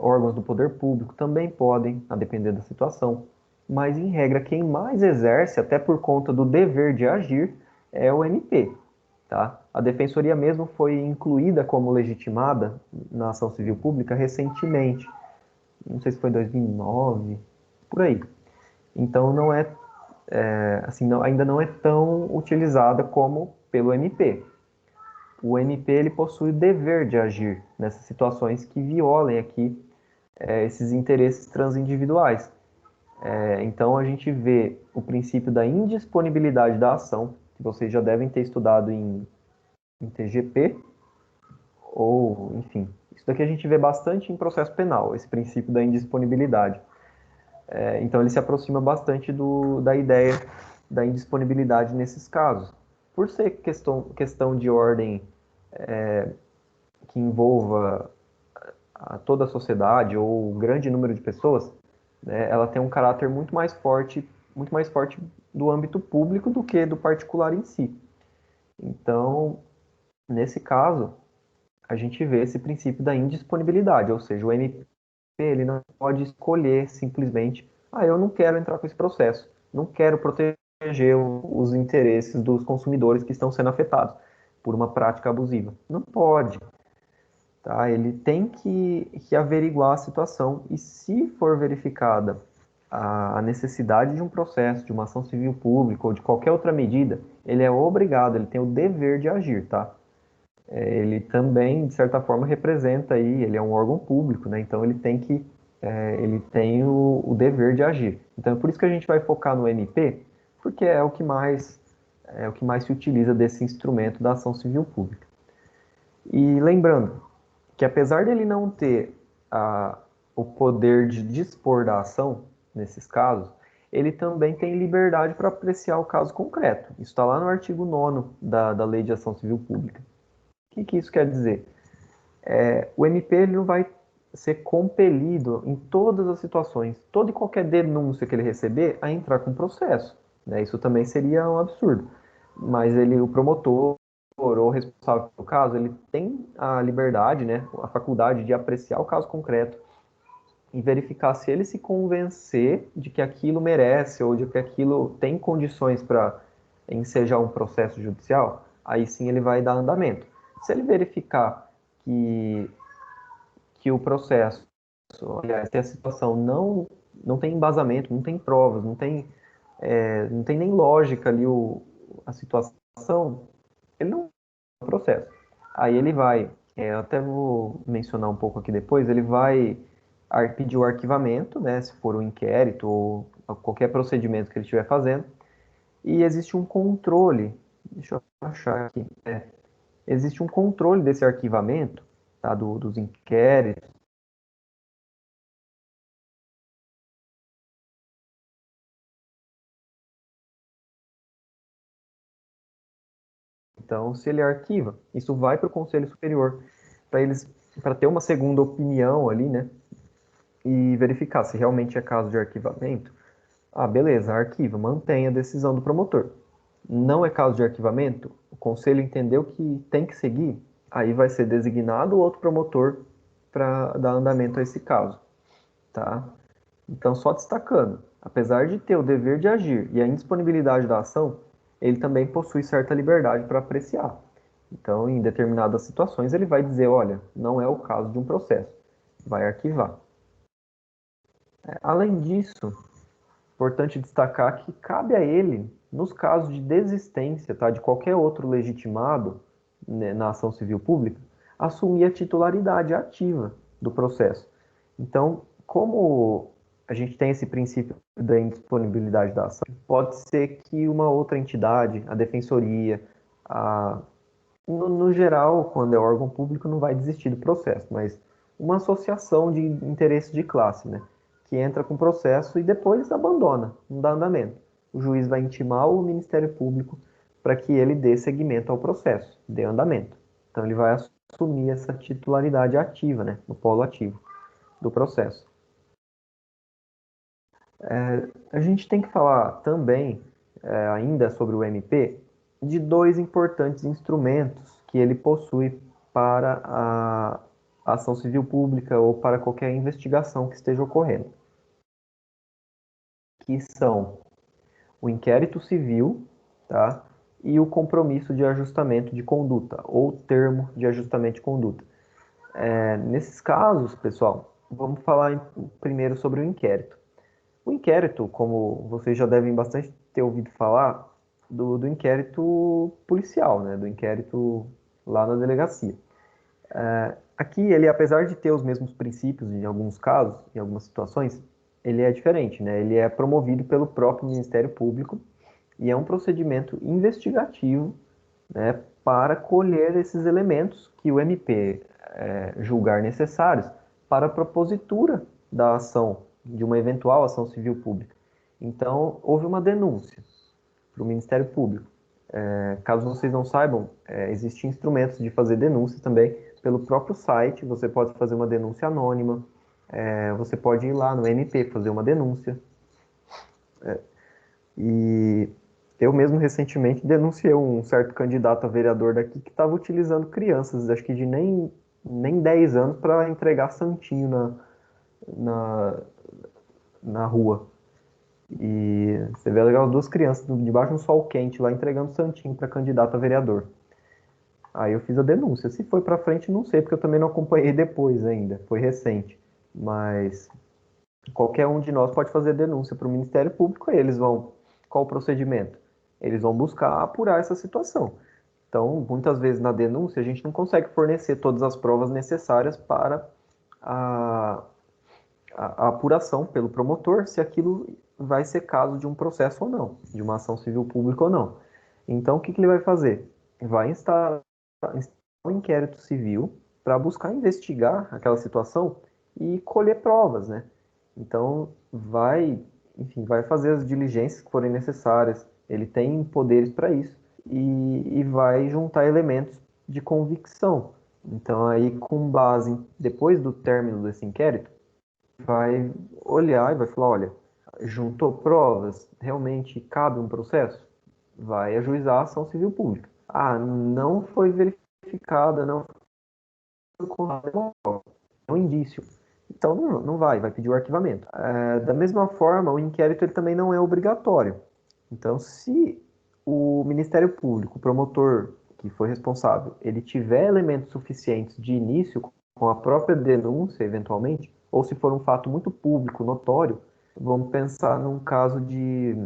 órgãos do poder público também podem, a depender da situação. Mas, em regra, quem mais exerce, até por conta do dever de agir, é o MP. Tá? A defensoria mesmo foi incluída como legitimada na ação civil pública recentemente. Não sei se foi em 2009, por aí. Então, não é, assim, não, ainda não é tão utilizada como pelo MP. O MP ele possui o dever de agir nessas situações que violem aqui esses interesses transindividuais. Então a gente vê o princípio da indisponibilidade da ação, que vocês já devem ter estudado em TGP, ou enfim, isso daqui a gente vê bastante em processo penal, esse princípio da indisponibilidade. Então ele se aproxima bastante da ideia da indisponibilidade nesses casos. Por ser questão de ordem que envolva toda a sociedade ou um grande número de pessoas, né, ela tem um caráter muito mais forte do âmbito público do que do particular em si. Então, nesse caso, a gente vê esse princípio da indisponibilidade, ou seja, o MP ele não pode escolher simplesmente, eu não quero entrar com esse processo, não quero proteger os interesses dos consumidores que estão sendo afetados por uma prática abusiva. Não pode. Tá? Ele tem que averiguar a situação e, se for verificada a necessidade de um processo, de uma ação civil pública ou de qualquer outra medida, ele é obrigado, ele tem o dever de agir, tá? Ele também, de certa forma, representa aí, ele é um órgão público, né? Então ele tem o dever de agir. Então é por isso que a gente vai focar no MP, porque é o que mais se utiliza desse instrumento da ação civil pública. E lembrando que, apesar dele não ter o poder de dispor da ação, nesses casos, ele também tem liberdade para apreciar o caso concreto. Isso está lá no artigo 9º da Lei de Ação Civil Pública. O que isso quer dizer? O MP ele não vai ser compelido em todas as situações, toda e qualquer denúncia que ele receber, a entrar com processo. Né? Isso também seria um absurdo. Mas o promotor ou o responsável pelo caso, ele tem a liberdade, né, a faculdade de apreciar o caso concreto e verificar se ele se convencer de que aquilo merece ou de que aquilo tem condições para ensejar um processo judicial, aí sim ele vai dar andamento. Se ele verificar que o processo, aliás, que a situação não tem embasamento, não tem provas, não tem nem lógica ali a situação, ele não processo. Aí ele vai, eu até vou mencionar um pouco aqui depois, ele vai pedir o arquivamento, né, se for um inquérito ou qualquer procedimento que ele estiver fazendo, e existe um controle, deixa eu achar aqui, existe um controle desse arquivamento, tá, dos inquéritos. Então, se ele arquiva, isso vai para o Conselho Superior, para ter uma segunda opinião ali, né, e verificar se realmente é caso de arquivamento. Beleza, arquiva, mantém a decisão do promotor. Não é caso de arquivamento, o conselho entendeu que tem que seguir, aí vai ser designado outro promotor para dar andamento a esse caso, tá? Então, só destacando, apesar de ter o dever de agir e a indisponibilidade da ação, ele também possui certa liberdade para apreciar. Então, em determinadas situações, ele vai dizer, olha, não é o caso de um processo, vai arquivar. Além disso, importante destacar que cabe a ele, nos casos de desistência, tá, de qualquer outro legitimado, né, na ação civil pública, assumir a titularidade ativa do processo. Então, como a gente tem esse princípio da indisponibilidade da ação, pode ser que uma outra entidade, a defensoria, no geral, quando é órgão público, não vai desistir do processo, mas uma associação de interesse de classe, né? Que entra com o processo e depois abandona, não dá andamento. O juiz vai intimar o Ministério Público para que ele dê seguimento ao processo, dê andamento. Então ele vai assumir essa titularidade ativa, né, no polo ativo do processo. A gente tem que falar também, ainda sobre o MP, de dois importantes instrumentos que ele possui para a ação civil pública ou para qualquer investigação que esteja ocorrendo, que são o inquérito civil, tá? E o compromisso de ajustamento de conduta, ou termo de ajustamento de conduta. Nesses casos, pessoal, vamos falar primeiro sobre o inquérito. O inquérito, como vocês já devem bastante ter ouvido falar, do inquérito policial, né? Do inquérito lá na delegacia. Aqui, ele, apesar de ter os mesmos princípios em alguns casos, em algumas situações, ele é diferente, né? Ele é promovido pelo próprio Ministério Público e é um procedimento investigativo, né, para colher esses elementos que o MP julgar necessários para a propositura da ação, de uma eventual ação civil pública. Então, houve uma denúncia para o Ministério Público. Caso vocês não saibam, existem instrumentos de fazer denúncias também pelo próprio site. Você pode fazer uma denúncia anônima, você pode ir lá no MP fazer uma denúncia. E eu mesmo recentemente denunciei um certo candidato a vereador daqui que estava utilizando crianças, acho que de nem 10 anos, para entregar santinho na, na rua. E você vê legal, duas crianças debaixo de um sol quente lá entregando santinho para candidato a vereador. Aí eu fiz a denúncia. Se foi para frente, não sei, porque eu também não acompanhei depois ainda. Foi recente. Mas qualquer um de nós pode fazer denúncia para o Ministério Público e eles vão. Qual o procedimento? Eles vão buscar apurar essa situação. Então, muitas vezes na denúncia, a gente não consegue fornecer todas as provas necessárias para a, a apuração pelo promotor se aquilo vai ser caso de um processo ou não, de uma ação civil pública ou não. Então, o que ele vai fazer? Vai instalar um inquérito civil para buscar investigar aquela situação e colher provas, né? Então, enfim, vai fazer as diligências que forem necessárias. Ele tem poderes para isso e vai juntar elementos de convicção. Então, aí, com base, depois do término desse inquérito, vai olhar e vai falar, olha, juntou provas, realmente cabe um processo? Vai ajuizar a ação civil pública. Ah, não foi verificada, não foi um indício. Então não vai pedir o arquivamento. Da mesma forma, o inquérito ele também não é obrigatório. Então, se o Ministério Público, o promotor que foi responsável, ele tiver elementos suficientes de início com a própria denúncia, eventualmente, ou se for um fato muito público, notório, vamos pensar num caso de,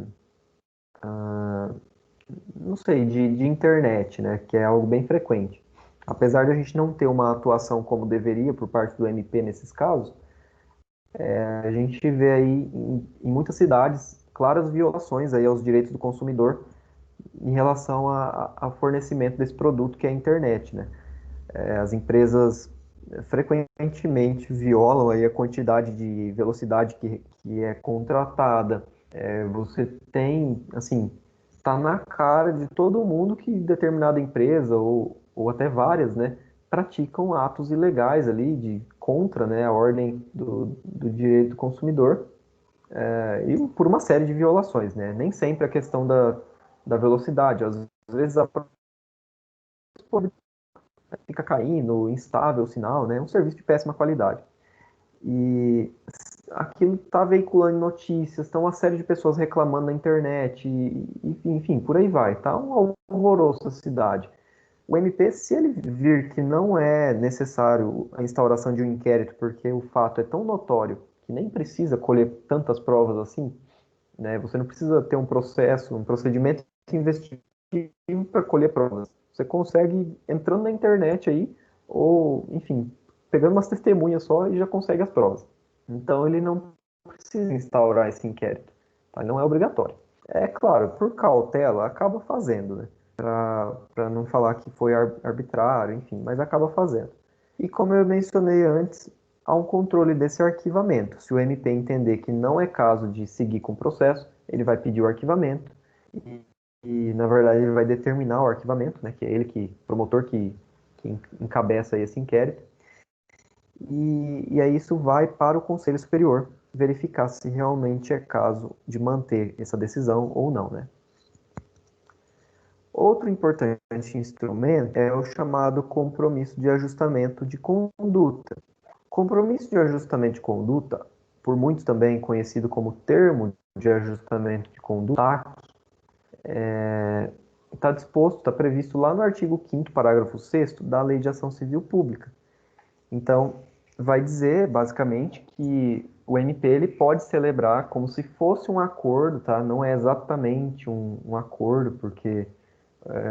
não sei, de internet, né, que é algo bem frequente. Apesar de a gente não ter uma atuação como deveria por parte do MP nesses casos, a gente vê aí em muitas cidades claras violações aí aos direitos do consumidor em relação a fornecimento desse produto que é a internet, né? As empresas frequentemente violam aí a quantidade de velocidade que é contratada. Você tem, assim, tá na cara de todo mundo que determinada empresa ou até várias, né, praticam atos ilegais ali contra, né, a ordem do direito do consumidor, e por uma série de violações, né? Nem sempre a questão da velocidade, às vezes a fica caindo, instável o sinal, né? É um serviço de péssima qualidade. E aquilo está veiculando notícias, estão uma série de pessoas reclamando na internet, enfim, por aí vai. Tá um alvoroço a cidade. O MP, se ele vir que não é necessário a instauração de um inquérito, porque o fato é tão notório que nem precisa colher tantas provas assim, né? Você não precisa ter um processo, um procedimento investigativo para colher provas. Você consegue entrando na internet aí, ou, enfim, pegando umas testemunhas só e já consegue as provas. Então ele não precisa instaurar esse inquérito, tá? Não é obrigatório. É claro, por cautela, acaba fazendo, né? Para não falar que foi arbitrário, enfim, mas acaba fazendo. E como eu mencionei antes, há um controle desse arquivamento. Se o MP entender que não é caso de seguir com o processo, ele vai pedir o arquivamento na verdade, ele vai determinar o arquivamento, né, que é ele promotor que encabeça esse inquérito. E aí isso vai para o Conselho Superior verificar se realmente é caso de manter essa decisão ou não, né? Outro importante instrumento é o chamado compromisso de ajustamento de conduta. Compromisso de ajustamento de conduta, por muitos também conhecido como termo de ajustamento de conduta, está disposto, está previsto lá no artigo 5º, parágrafo 6º da Lei de Ação Civil Pública. Então, vai dizer, basicamente, que o MP ele pode celebrar como se fosse um acordo, tá? Não é exatamente um acordo, porque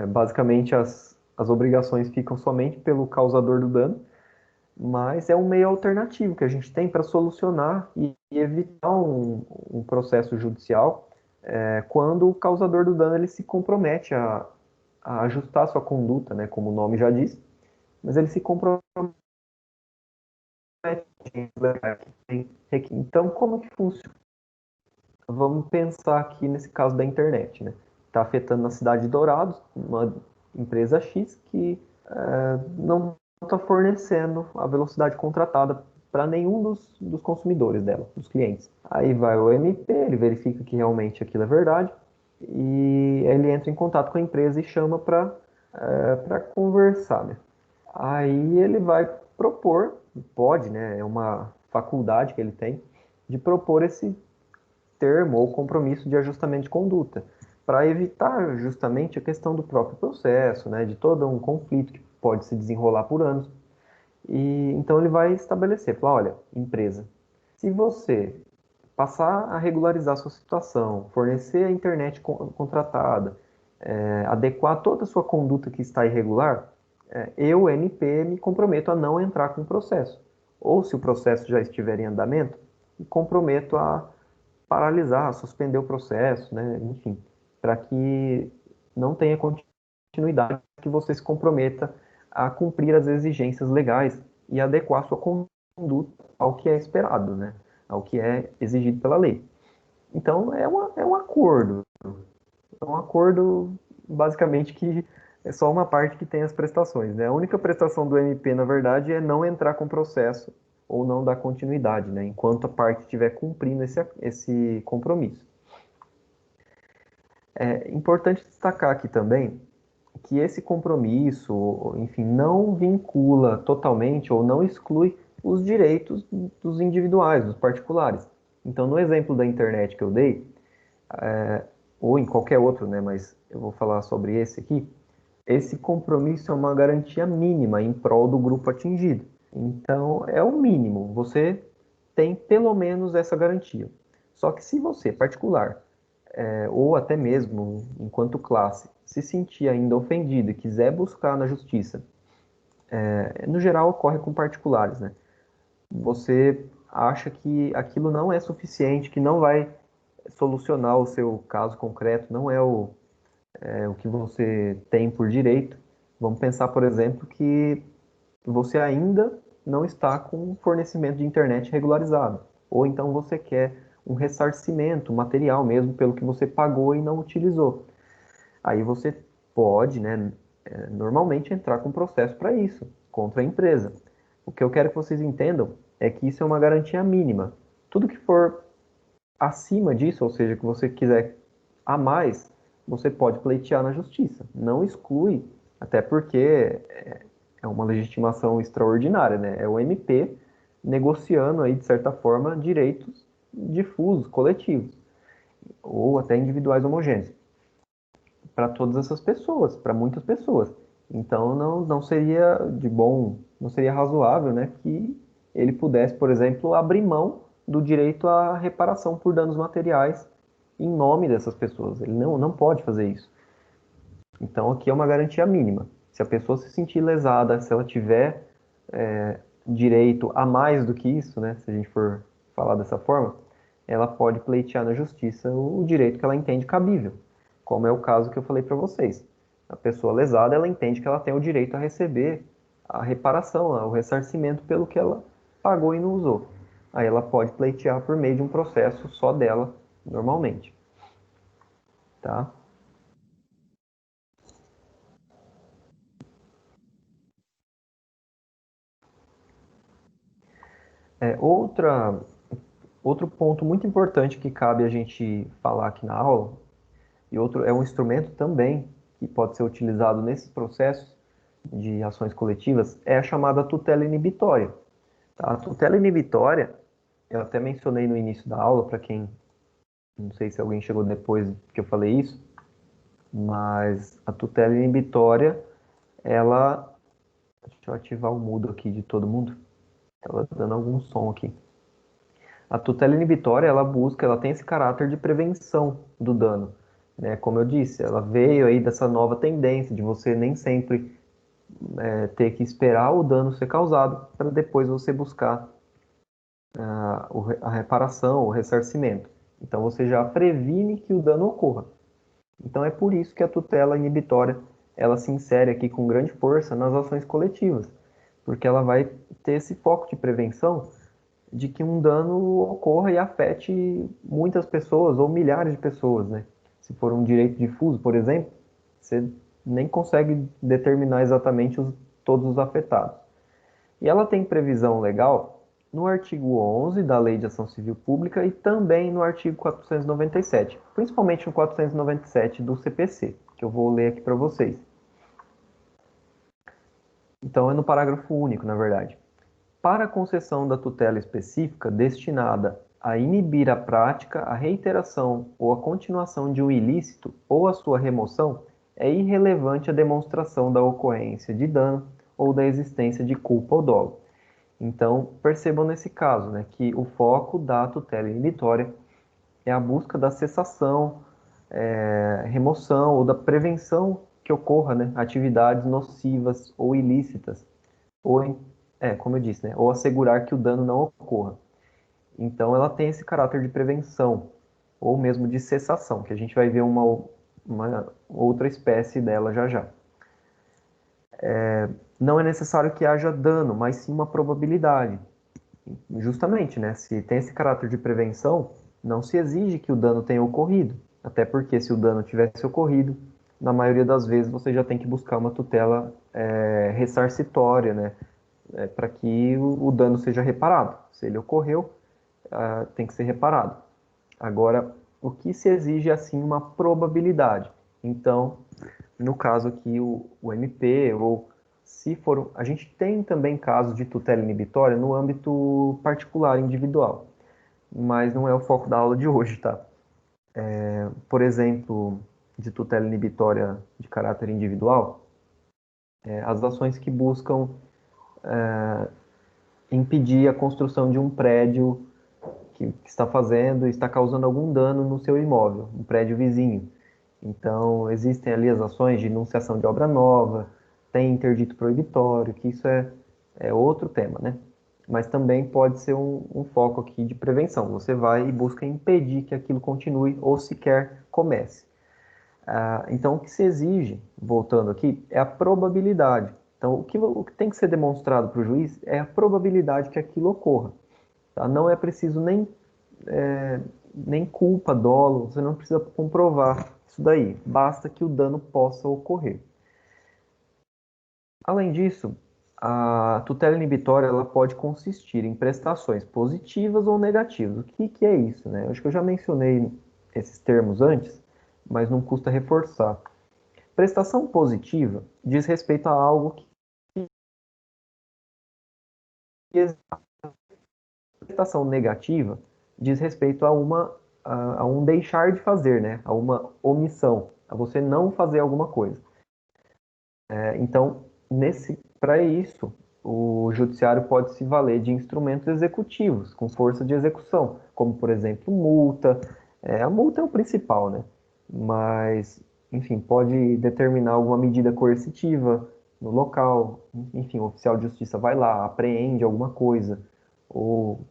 basicamente as obrigações ficam somente pelo causador do dano, mas é um meio alternativo que a gente tem para solucionar e evitar um processo judicial quando o causador do dano ele se compromete a ajustar sua conduta, né, como o nome já diz, mas ele se compromete. Então, como que funciona? Vamos pensar aqui nesse caso da internet, né? Está afetando na cidade de Dourados, uma empresa X que não está fornecendo a velocidade contratada para nenhum dos consumidores dela, dos clientes. Aí vai o MP, ele verifica que realmente aquilo é verdade e ele entra em contato com a empresa e chama para conversar, né? Aí ele vai propor, pode, né? É uma faculdade que ele tem de propor esse termo ou compromisso de ajustamento de conduta, para evitar justamente a questão do próprio processo, né, de todo um conflito que pode se desenrolar por anos. E então ele vai estabelecer, falar, olha, empresa, se você passar a regularizar a sua situação, fornecer a internet contratada, adequar toda a sua conduta que está irregular, eu, NP, me comprometo a não entrar com o processo. Ou se o processo já estiver em andamento, me comprometo a paralisar, suspender o processo, né? Enfim, para que não tenha continuidade, que você se comprometa a cumprir as exigências legais e adequar sua conduta ao que é esperado, né? Ao que é exigido pela lei. Então, é um acordo. É um acordo, basicamente, que é só uma parte que tem as prestações, né? A única prestação do MP, na verdade, é não entrar com processo ou não dar continuidade, né? Enquanto a parte estiver cumprindo esse compromisso. É importante destacar aqui também que esse compromisso, enfim, não vincula totalmente ou não exclui os direitos dos individuais, dos particulares. Então, no exemplo da internet que eu dei, ou em qualquer outro, né, mas eu vou falar sobre esse aqui, esse compromisso é uma garantia mínima em prol do grupo atingido. Então, é o mínimo, você tem pelo menos essa garantia. Só que se você, particular, ou até mesmo enquanto classe, se sentir ainda ofendido e quiser buscar na justiça, no geral ocorre com particulares, né? Você acha que aquilo não é suficiente, que não vai solucionar o seu caso concreto, não é o que você tem por direito. Vamos pensar, por exemplo, que você ainda não está com fornecimento de internet regularizado, ou então você quer um ressarcimento material mesmo pelo que você pagou e não utilizou. Aí você pode, né, normalmente entrar com processo para isso, contra a empresa. O que eu quero que vocês entendam é que isso é uma garantia mínima. Tudo que for acima disso, ou seja, que você quiser a mais, você pode pleitear na justiça. Não exclui, até porque é uma legitimação extraordinária, né? É o MP negociando aí, de certa forma, direitos difusos, coletivos, ou até individuais homogêneos para todas essas pessoas, para muitas pessoas. Então não seria não seria razoável, né, que ele pudesse, por exemplo, abrir mão do direito à reparação por danos materiais em nome dessas pessoas. Ele não pode fazer isso. Então aqui é uma garantia mínima. Se a pessoa se sentir lesada, se ela tiver direito a mais do que isso, né, se a gente for falar dessa forma, ela pode pleitear na justiça o direito que ela entende cabível, como é o caso que eu falei para vocês. A pessoa lesada, ela entende que ela tem o direito a receber a reparação, o ressarcimento pelo que ela pagou e não usou. Aí ela pode pleitear por meio de um processo só dela, normalmente, tá? Outro ponto muito importante que cabe a gente falar aqui na aula, e outro é um instrumento também que pode ser utilizado nesses processos de ações coletivas, é a chamada tutela inibitória. Tá? A tutela inibitória, eu até mencionei no início da aula, para quem, não sei se alguém chegou depois que eu falei isso, mas a tutela inibitória, ela, deixa eu ativar o mudo aqui de todo mundo, estava dando algum som aqui. A tutela inibitória, ela tem esse caráter de prevenção do dano, né? Como eu disse, ela veio aí dessa nova tendência de você nem sempre ter que esperar o dano ser causado para depois você buscar a reparação, o ressarcimento. Então você já previne que o dano ocorra. Então é por isso que a tutela inibitória ela se insere aqui com grande força nas ações coletivas, porque ela vai ter esse foco de prevenção de que um dano ocorra e afete muitas pessoas ou milhares de pessoas, né? Se for um direito difuso, por exemplo, você nem consegue determinar exatamente todos os afetados. E ela tem previsão legal no artigo 11 da Lei de Ação Civil Pública e também no artigo 497, principalmente no 497 do CPC, que eu vou ler aqui para vocês. Então é no parágrafo único, na verdade. Para a concessão da tutela específica destinada a inibir a prática, a reiteração ou a continuação de um ilícito ou a sua remoção, é irrelevante a demonstração da ocorrência de dano ou da existência de culpa ou dolo. Então, percebam nesse caso, né, que o foco da tutela inibitória é a busca da cessação, remoção ou da prevenção que ocorra, né, atividades nocivas ou ilícitas, ou, como eu disse, né, ou assegurar que o dano não ocorra. Então, ela tem esse caráter de prevenção, ou mesmo de cessação, que a gente vai ver uma outra espécie dela já já. Não é necessário que haja dano, mas sim uma probabilidade. Justamente, né? Se tem esse caráter de prevenção, não se exige que o dano tenha ocorrido. Até porque se o dano tivesse ocorrido, na maioria das vezes você já tem que buscar uma tutela ressarcitória, né? Para que o dano seja reparado. Se ele ocorreu, tem que ser reparado. Agora, o que se exige é assim uma probabilidade. Então, no caso aqui, o MP, ou se for. A gente tem também casos de tutela inibitória no âmbito particular, individual, mas não é o foco da aula de hoje, tá? Por exemplo, de tutela inibitória de caráter individual, as ações que buscam impedir a construção de um prédio que está fazendo e está causando algum dano no seu imóvel, um prédio vizinho. Então, existem ali as ações de enunciação de obra nova, tem interdito proibitório, que isso é outro tema, né? Mas também pode ser um foco aqui de prevenção. Você vai e busca impedir que aquilo continue ou sequer comece. Então, o que se exige, voltando aqui, é a probabilidade. Então, o que tem que ser demonstrado para o juiz é a probabilidade que aquilo ocorra. Tá? Não é preciso nem culpa, dolo, você não precisa comprovar isso daí. Basta que o dano possa ocorrer. Além disso, a tutela inibitória ela pode consistir em prestações positivas ou negativas. O que é isso, né? Eu acho que eu já mencionei esses termos antes, mas não custa reforçar. Prestação positiva diz respeito a algo que prestação negativa diz respeito a um deixar de fazer, né? A uma omissão, a você não fazer alguma coisa. Então, para isso, o judiciário pode se valer de instrumentos executivos com força de execução, como por exemplo multa. A multa é o principal, né? Mas, enfim, pode determinar alguma medida coercitiva no local. Enfim, o oficial de justiça vai lá, apreende alguma coisa, ou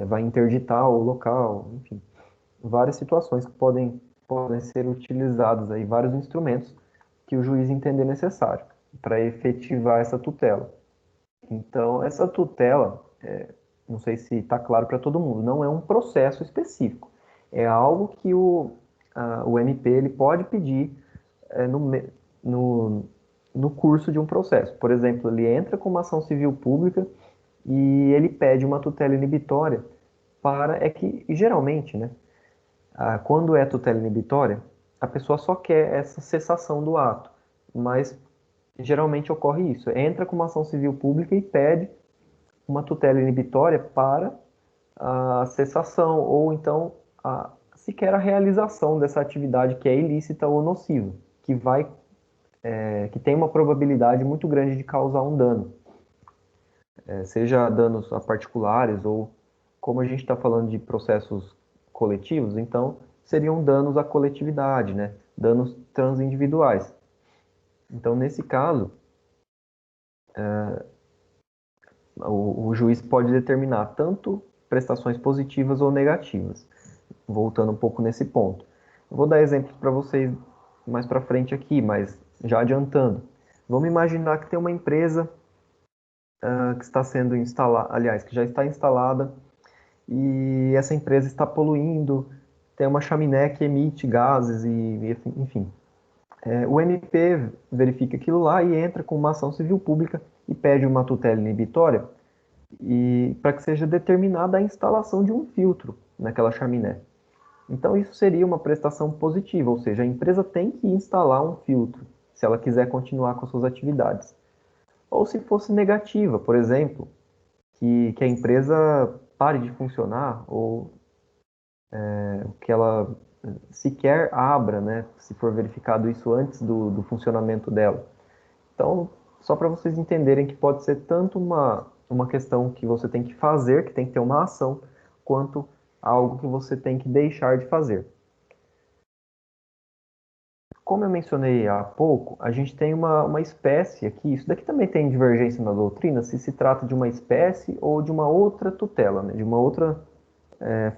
vai interditar o local, enfim, várias situações que podem ser utilizadas aí, vários instrumentos que o juiz entender necessário para efetivar essa tutela. Então, essa tutela, não sei se está claro para todo mundo, não é um processo específico. É algo que o MP ele pode pedir no, no curso de um processo. Por exemplo, ele entra com uma ação civil pública e ele pede uma tutela inibitória e geralmente, né, quando é tutela inibitória, a pessoa só quer essa cessação do ato, mas geralmente ocorre isso, entra com uma ação civil pública e pede uma tutela inibitória para a cessação ou então sequer a realização dessa atividade que é ilícita ou nociva, que tem uma probabilidade muito grande de causar um dano, seja danos a particulares ou, como a gente está falando de processos coletivos, então seriam danos à coletividade, né? Danos transindividuais. Então, nesse caso, o juiz pode determinar tanto prestações positivas ou negativas. Voltando um pouco nesse ponto. Eu vou dar exemplos para vocês mais para frente aqui, mas já adiantando. Vamos imaginar que tem uma empresa que está sendo instalada, aliás, que já está instalada e essa empresa está poluindo, tem uma chaminé que emite gases e enfim. O MP verifica aquilo lá e entra com uma ação civil pública e pede uma tutela inibitória e para que seja determinada a instalação de um filtro naquela chaminé. Então, isso seria uma prestação positiva, ou seja, a empresa tem que instalar um filtro se ela quiser continuar com as suas atividades. Ou se fosse negativa, por exemplo, que a empresa pare de funcionar ou que ela sequer abra, né, se for verificado isso antes do funcionamento dela. Então, só para vocês entenderem que pode ser tanto uma questão que você tem que fazer, que tem que ter uma ação, quanto algo que você tem que deixar de fazer. Como eu mencionei há pouco, a gente tem uma espécie aqui, isso daqui também tem divergência na doutrina, se trata de uma espécie ou de uma outra tutela, né, de uma outra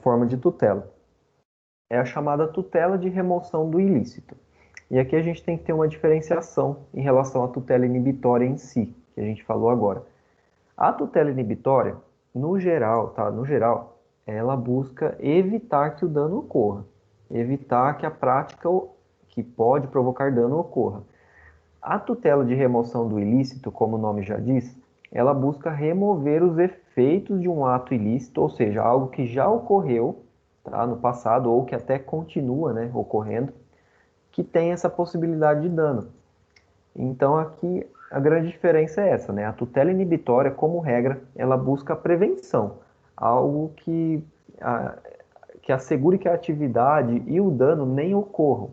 forma de tutela. É a chamada tutela de remoção do ilícito. E aqui a gente tem que ter uma diferenciação em relação à tutela inibitória em si, que a gente falou agora. A tutela inibitória, no geral, tá? No geral, ela busca evitar que o dano ocorra, evitar que a prática que pode provocar dano ocorra. A tutela de remoção do ilícito, como o nome já diz, ela busca remover os efeitos de um ato ilícito, ou seja, algo que já ocorreu, tá, no passado ou que até continua, né, ocorrendo, que tem essa possibilidade de dano. Então aqui a grande diferença é essa, né? A tutela inibitória, como regra, ela busca a prevenção, algo que assegure que a atividade e o dano nem ocorram.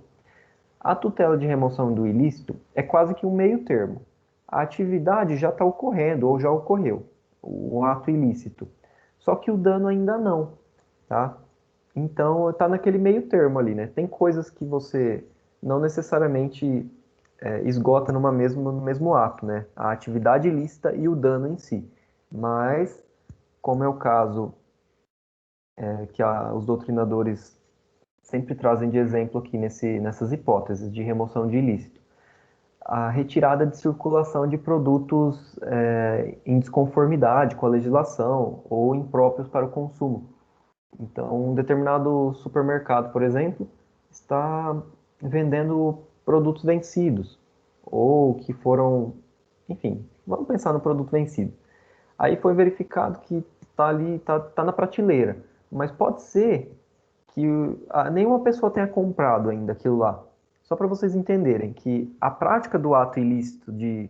A tutela de remoção do ilícito é quase que um meio termo. A atividade já está ocorrendo ou já ocorreu, o ato ilícito. Só que o dano ainda não, tá? Então está naquele meio termo ali, né? Tem coisas que você não necessariamente esgota no mesmo ato, né? A atividade ilícita e o dano em si. Mas, como é o caso que os doutrinadores sempre trazem de exemplo aqui nessas hipóteses de remoção de ilícito, a retirada de circulação de produtos em desconformidade com a legislação ou impróprios para o consumo. Então, um determinado supermercado, por exemplo, está vendendo produtos vencidos ou que foram, enfim, vamos pensar no produto vencido. Aí foi verificado que está ali, tá na prateleira, mas pode ser que nenhuma pessoa tenha comprado ainda aquilo lá. Só para vocês entenderem que a prática do ato ilícito de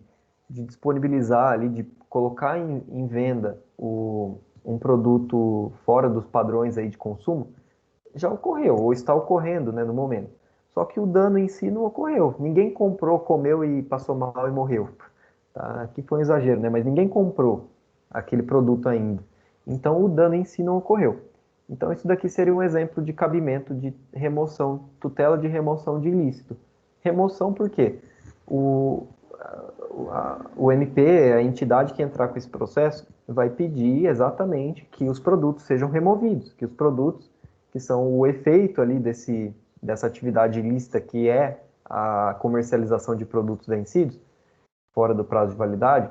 disponibilizar ali, de colocar em venda um produto fora dos padrões aí de consumo, já ocorreu, ou está ocorrendo, né, no momento. Só que o dano em si não ocorreu. Ninguém comprou, comeu e passou mal e morreu. Tá? Aqui foi um exagero, né? Mas ninguém comprou aquele produto ainda. Então o dano em si não ocorreu. Então isso daqui seria um exemplo de cabimento de remoção, tutela de remoção de ilícito. Remoção por quê? O, o MP, a entidade que entrar com esse processo, vai pedir exatamente que os produtos sejam removidos, que os produtos que são o efeito ali dessa atividade ilícita que é a comercialização de produtos vencidos, fora do prazo de validade,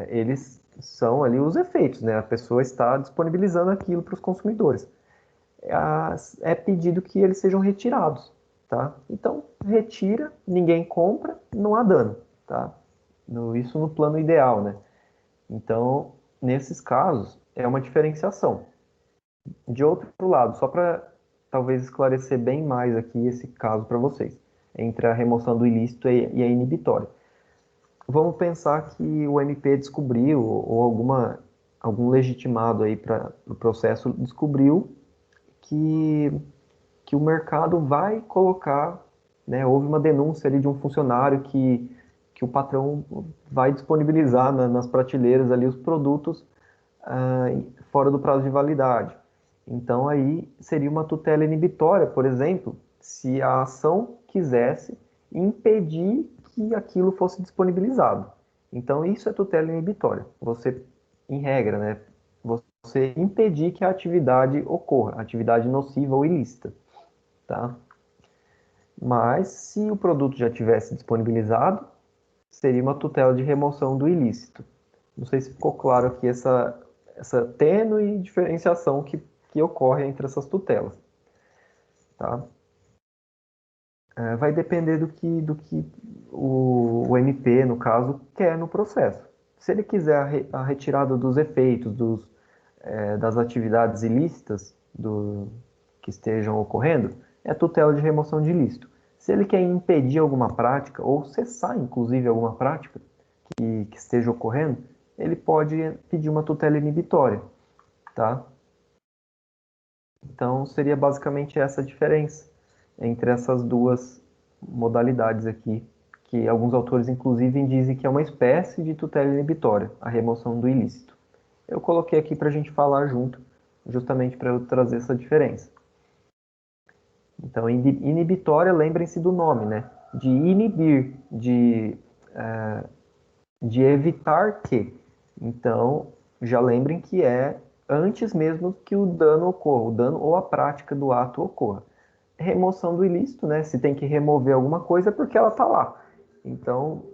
eles são ali os efeitos, né? A pessoa está disponibilizando aquilo para os consumidores. É pedido que eles sejam retirados, tá? Então, retira, ninguém compra, não há dano, tá? Isso no plano ideal, né? Então, nesses casos, é uma diferenciação. De outro lado, só para talvez esclarecer bem mais aqui esse caso para vocês, entre a remoção do ilícito e a inibitória. Vamos pensar que o MP descobriu, ou algum legitimado aí para o processo descobriu que, que o mercado vai colocar, né, houve uma denúncia ali de um funcionário que o patrão vai disponibilizar nas prateleiras ali os produtos fora do prazo de validade. Então aí seria uma tutela inibitória, por exemplo, se a ação quisesse impedir que aquilo fosse disponibilizado. Então isso é tutela inibitória. Você, em regra, né, você impedir que a atividade ocorra, atividade nociva ou ilícita, tá? Mas se o produto já tivesse disponibilizado, seria uma tutela de remoção do ilícito. Não sei se ficou claro aqui essa tênue diferenciação que ocorre entre essas tutelas. Tá? Vai depender do que o MP, no caso, quer no processo. Se ele quiser a retirada dos efeitos das atividades ilícitas que estejam ocorrendo, é tutela de remoção de ilícito. Se ele quer impedir alguma prática, ou cessar, inclusive, alguma prática que esteja ocorrendo, ele pode pedir uma tutela inibitória, tá? Então, seria basicamente essa a diferença entre essas duas modalidades aqui, que alguns autores, inclusive, dizem que é uma espécie de tutela inibitória, a remoção do ilícito. Eu coloquei aqui para a gente falar junto, justamente para eu trazer essa diferença. Então, inibitória, lembrem-se do nome, né? De inibir, de evitar que. Então, já lembrem que é antes mesmo que o dano ocorra, o dano ou a prática do ato ocorra. Remoção do ilícito, né? Se tem que remover alguma coisa é porque ela está lá. Então,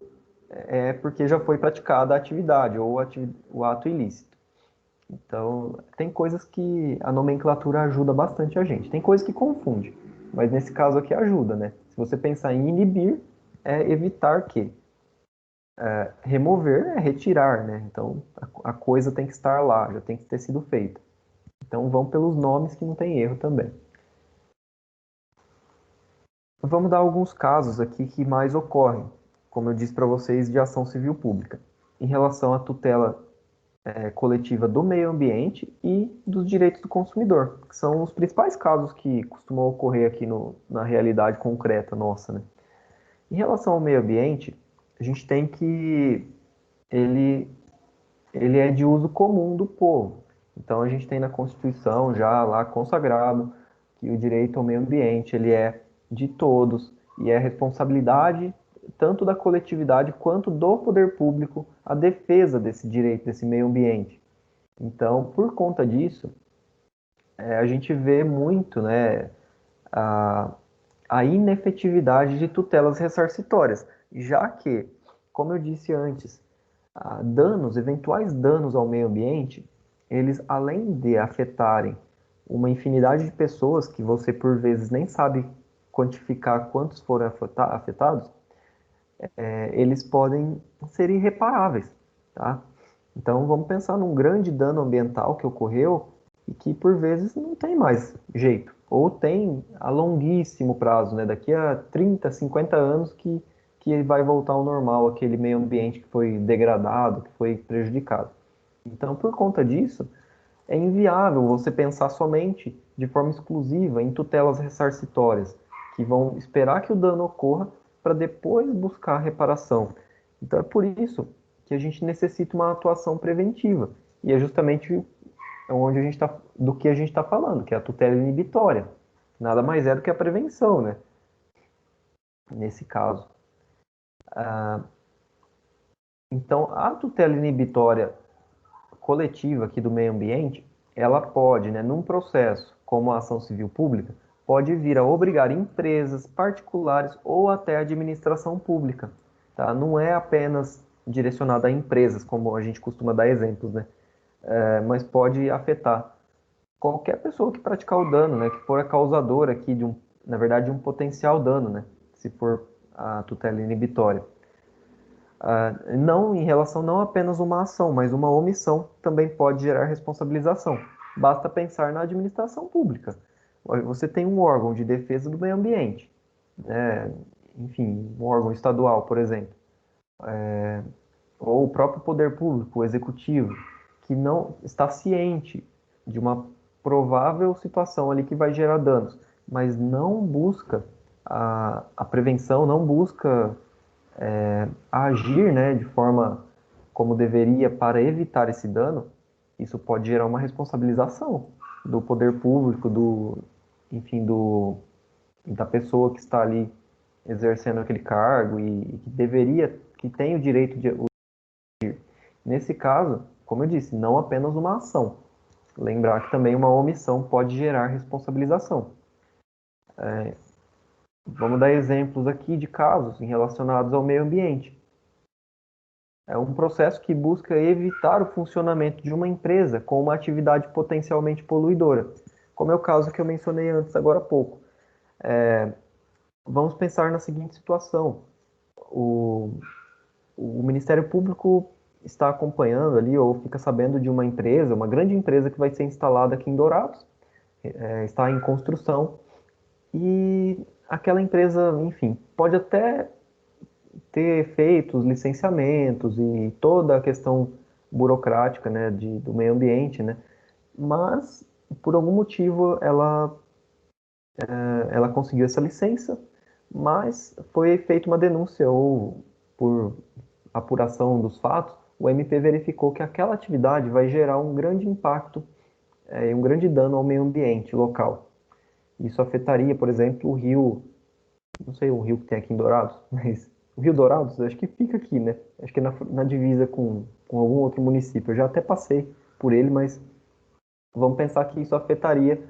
é porque já foi praticada a atividade ou o ato ilícito. Então, tem coisas que a nomenclatura ajuda bastante a gente. Tem coisas que confunde, mas nesse caso aqui ajuda, né? Se você pensar em inibir, é evitar que. Remover é retirar, né? Então, a coisa tem que estar lá, já tem que ter sido feita. Então, vão pelos nomes que não tem erro também. Vamos dar alguns casos aqui que mais ocorrem, como eu disse para vocês, de ação civil pública, em relação à tutela coletiva do meio ambiente e dos direitos do consumidor, que são os principais casos que costumam ocorrer aqui na realidade concreta nossa, né? Em relação ao meio ambiente, a gente tem que ele, ele é de uso comum do povo. Então a gente tem na Constituição já lá consagrado que o direito ao meio ambiente ele é de todos e é responsabilidade tanto da coletividade quanto do poder público a defesa desse direito, desse meio ambiente. Então, por conta disso, a gente vê muito, né, a, a inefetividade de tutelas ressarcitórias, já que, como eu disse antes, eventuais danos ao meio ambiente, eles, além de afetarem uma infinidade de pessoas que você, por vezes, nem sabe quantificar quantos foram afetados, eles podem ser irreparáveis, tá? Então, vamos pensar num grande dano ambiental que ocorreu e que, por vezes, não tem mais jeito. Ou tem a longuíssimo prazo, né? Daqui a 30, 50 anos que vai voltar ao normal, aquele meio ambiente que foi degradado, que foi prejudicado. Então, por conta disso, é inviável você pensar somente de forma exclusiva em tutelas ressarcitórias, que vão esperar que o dano ocorra para depois buscar a reparação. Então, é por isso que a gente necessita uma atuação preventiva. E é justamente onde do que a gente está falando, que é a tutela inibitória. Nada mais é do que a prevenção, né? Nesse caso. Então, a tutela inibitória coletiva aqui do meio ambiente, ela pode, né, num processo como a ação civil pública, pode vir a obrigar empresas particulares ou até a administração pública, tá? Não é apenas direcionada a empresas, como a gente costuma dar exemplos, né? Mas pode afetar qualquer pessoa que praticar o dano, né? Que for a causadora aqui na verdade, de um potencial dano, né? Se for a tutela inibitória. Não em relação não apenas uma ação, mas uma omissão também pode gerar responsabilização. Basta pensar na administração pública. Você tem um órgão de defesa do meio ambiente, né? Enfim, um órgão estadual, por exemplo, ou o próprio poder público, o executivo, que não está ciente de uma provável situação ali que vai gerar danos, mas não busca a prevenção, não busca agir, né, de forma como deveria para evitar esse dano, isso pode gerar uma responsabilização do poder público, enfim, da pessoa que está ali exercendo aquele cargo e que deveria, que tem o direito de. Nesse caso, como eu disse, não apenas uma ação. Lembrar que também uma omissão pode gerar responsabilização. Vamos dar exemplos aqui de casos relacionados ao meio ambiente. É um processo que busca evitar o funcionamento de uma empresa com uma atividade potencialmente poluidora, como é o caso que eu mencionei antes, agora há pouco. Vamos pensar na seguinte situação: o, o Ministério Público está acompanhando ali, ou fica sabendo de uma empresa, uma grande empresa que vai ser instalada aqui em Dourados, está em construção, e aquela empresa, enfim, pode até ter feito os licenciamentos e toda a questão burocrática, né, do meio ambiente, né, mas por algum motivo ela conseguiu essa licença, mas foi feita uma denúncia ou por apuração dos fatos, o MP verificou que aquela atividade vai gerar um grande impacto e um grande dano ao meio ambiente local. Isso afetaria, por exemplo, o rio, não sei o rio que tem aqui em Dourados, mas o Rio Dourados, acho que fica aqui, né? Acho que é na divisa com algum outro município. Eu já até passei por ele, mas vamos pensar que isso afetaria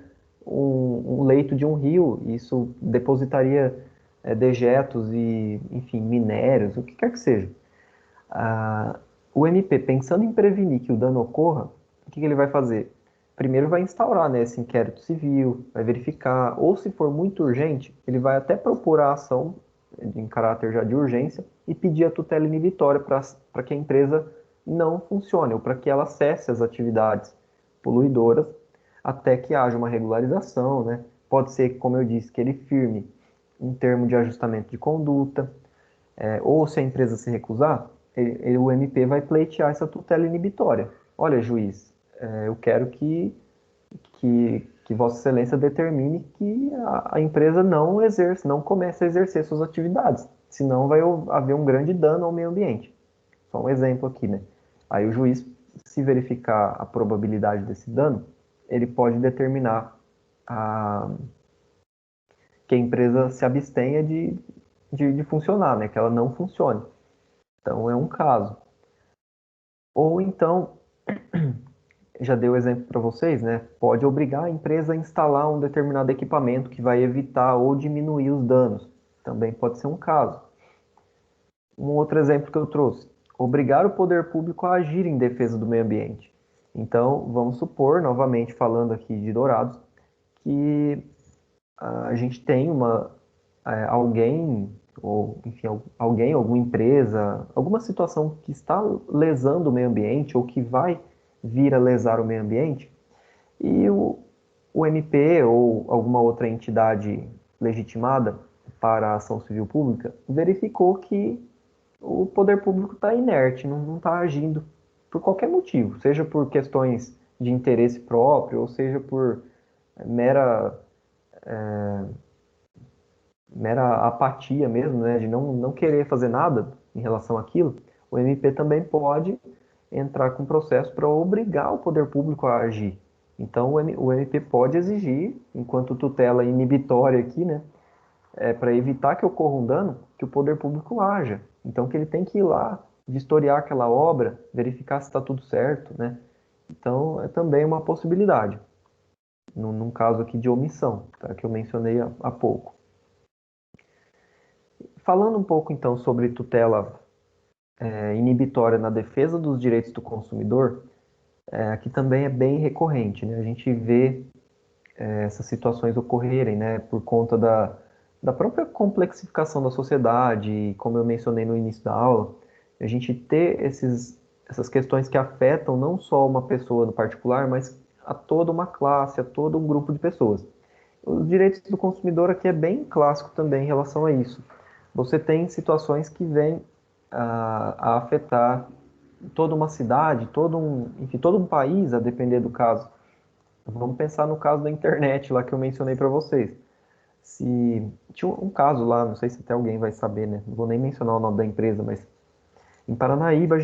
um leito de um rio, isso depositaria dejetos e, enfim, minérios, o que quer que seja. Ah, o MP, pensando em prevenir que o dano ocorra, o que ele vai fazer? Primeiro vai instaurar, né, esse inquérito civil, vai verificar, ou se for muito urgente, ele vai até propor a ação em caráter já de urgência e pedir a tutela inibitória para que a empresa não funcione, ou para que ela cesse as atividades poluidoras até que haja uma regularização, né? Pode ser, como eu disse, que ele firme um termo de ajustamento de conduta, ou se a empresa se recusar, o MP vai pleitear essa tutela inibitória. Olha, juiz, eu quero que Vossa Excelência determine que a empresa não exerce, não comece a exercer suas atividades, senão vai haver um grande dano ao meio ambiente. Só um exemplo aqui, né? Aí o juiz, se verificar a probabilidade desse dano, ele pode determinar a, que a empresa se abstenha de funcionar, né? Que ela não funcione. Então é um caso. Ou então, já dei o exemplo para vocês, né? Pode obrigar a empresa a instalar um determinado equipamento que vai evitar ou diminuir os danos. Também pode ser um caso. Um outro exemplo que eu trouxe: obrigar o poder público a agir em defesa do meio ambiente. Então, vamos supor, novamente falando aqui de Dourados, que a gente tem alguém, ou enfim, alguém, alguma empresa, alguma situação que está lesando o meio ambiente ou que vai vir a lesar o meio ambiente, e o MP ou alguma outra entidade legitimada para a ação civil pública verificou que o poder público está inerte, não está agindo por qualquer motivo, seja por questões de interesse próprio, ou seja por mera mera apatia mesmo, né, de não querer fazer nada em relação àquilo, o MP também pode entrar com processo para obrigar o poder público a agir. Então, o MP pode exigir, enquanto tutela inibitória aqui, né, para evitar que ocorra um dano, que o poder público haja. Então, que ele tem que ir lá, vistoriar aquela obra, verificar se está tudo certo, né? Então, é também uma possibilidade, num caso aqui de omissão, tá, que eu mencionei há pouco. Falando um pouco então sobre tutela inibitória na defesa dos direitos do consumidor, aqui também é bem recorrente, né? A gente vê essas situações ocorrerem, né, por conta da própria complexificação da sociedade, como eu mencionei no início da aula, A gente ter essas questões que afetam não só uma pessoa no particular, mas a toda uma classe, a todo um grupo de pessoas. Os direitos do consumidor aqui é bem clássico também em relação a isso. Você tem situações que vêm a afetar toda uma cidade, enfim, todo um país, a depender do caso. Vamos pensar no caso da internet lá que eu mencionei para vocês. Se tinha um caso lá, não sei se até alguém vai saber, né? Não vou nem mencionar o nome da empresa, mas em Paranaíba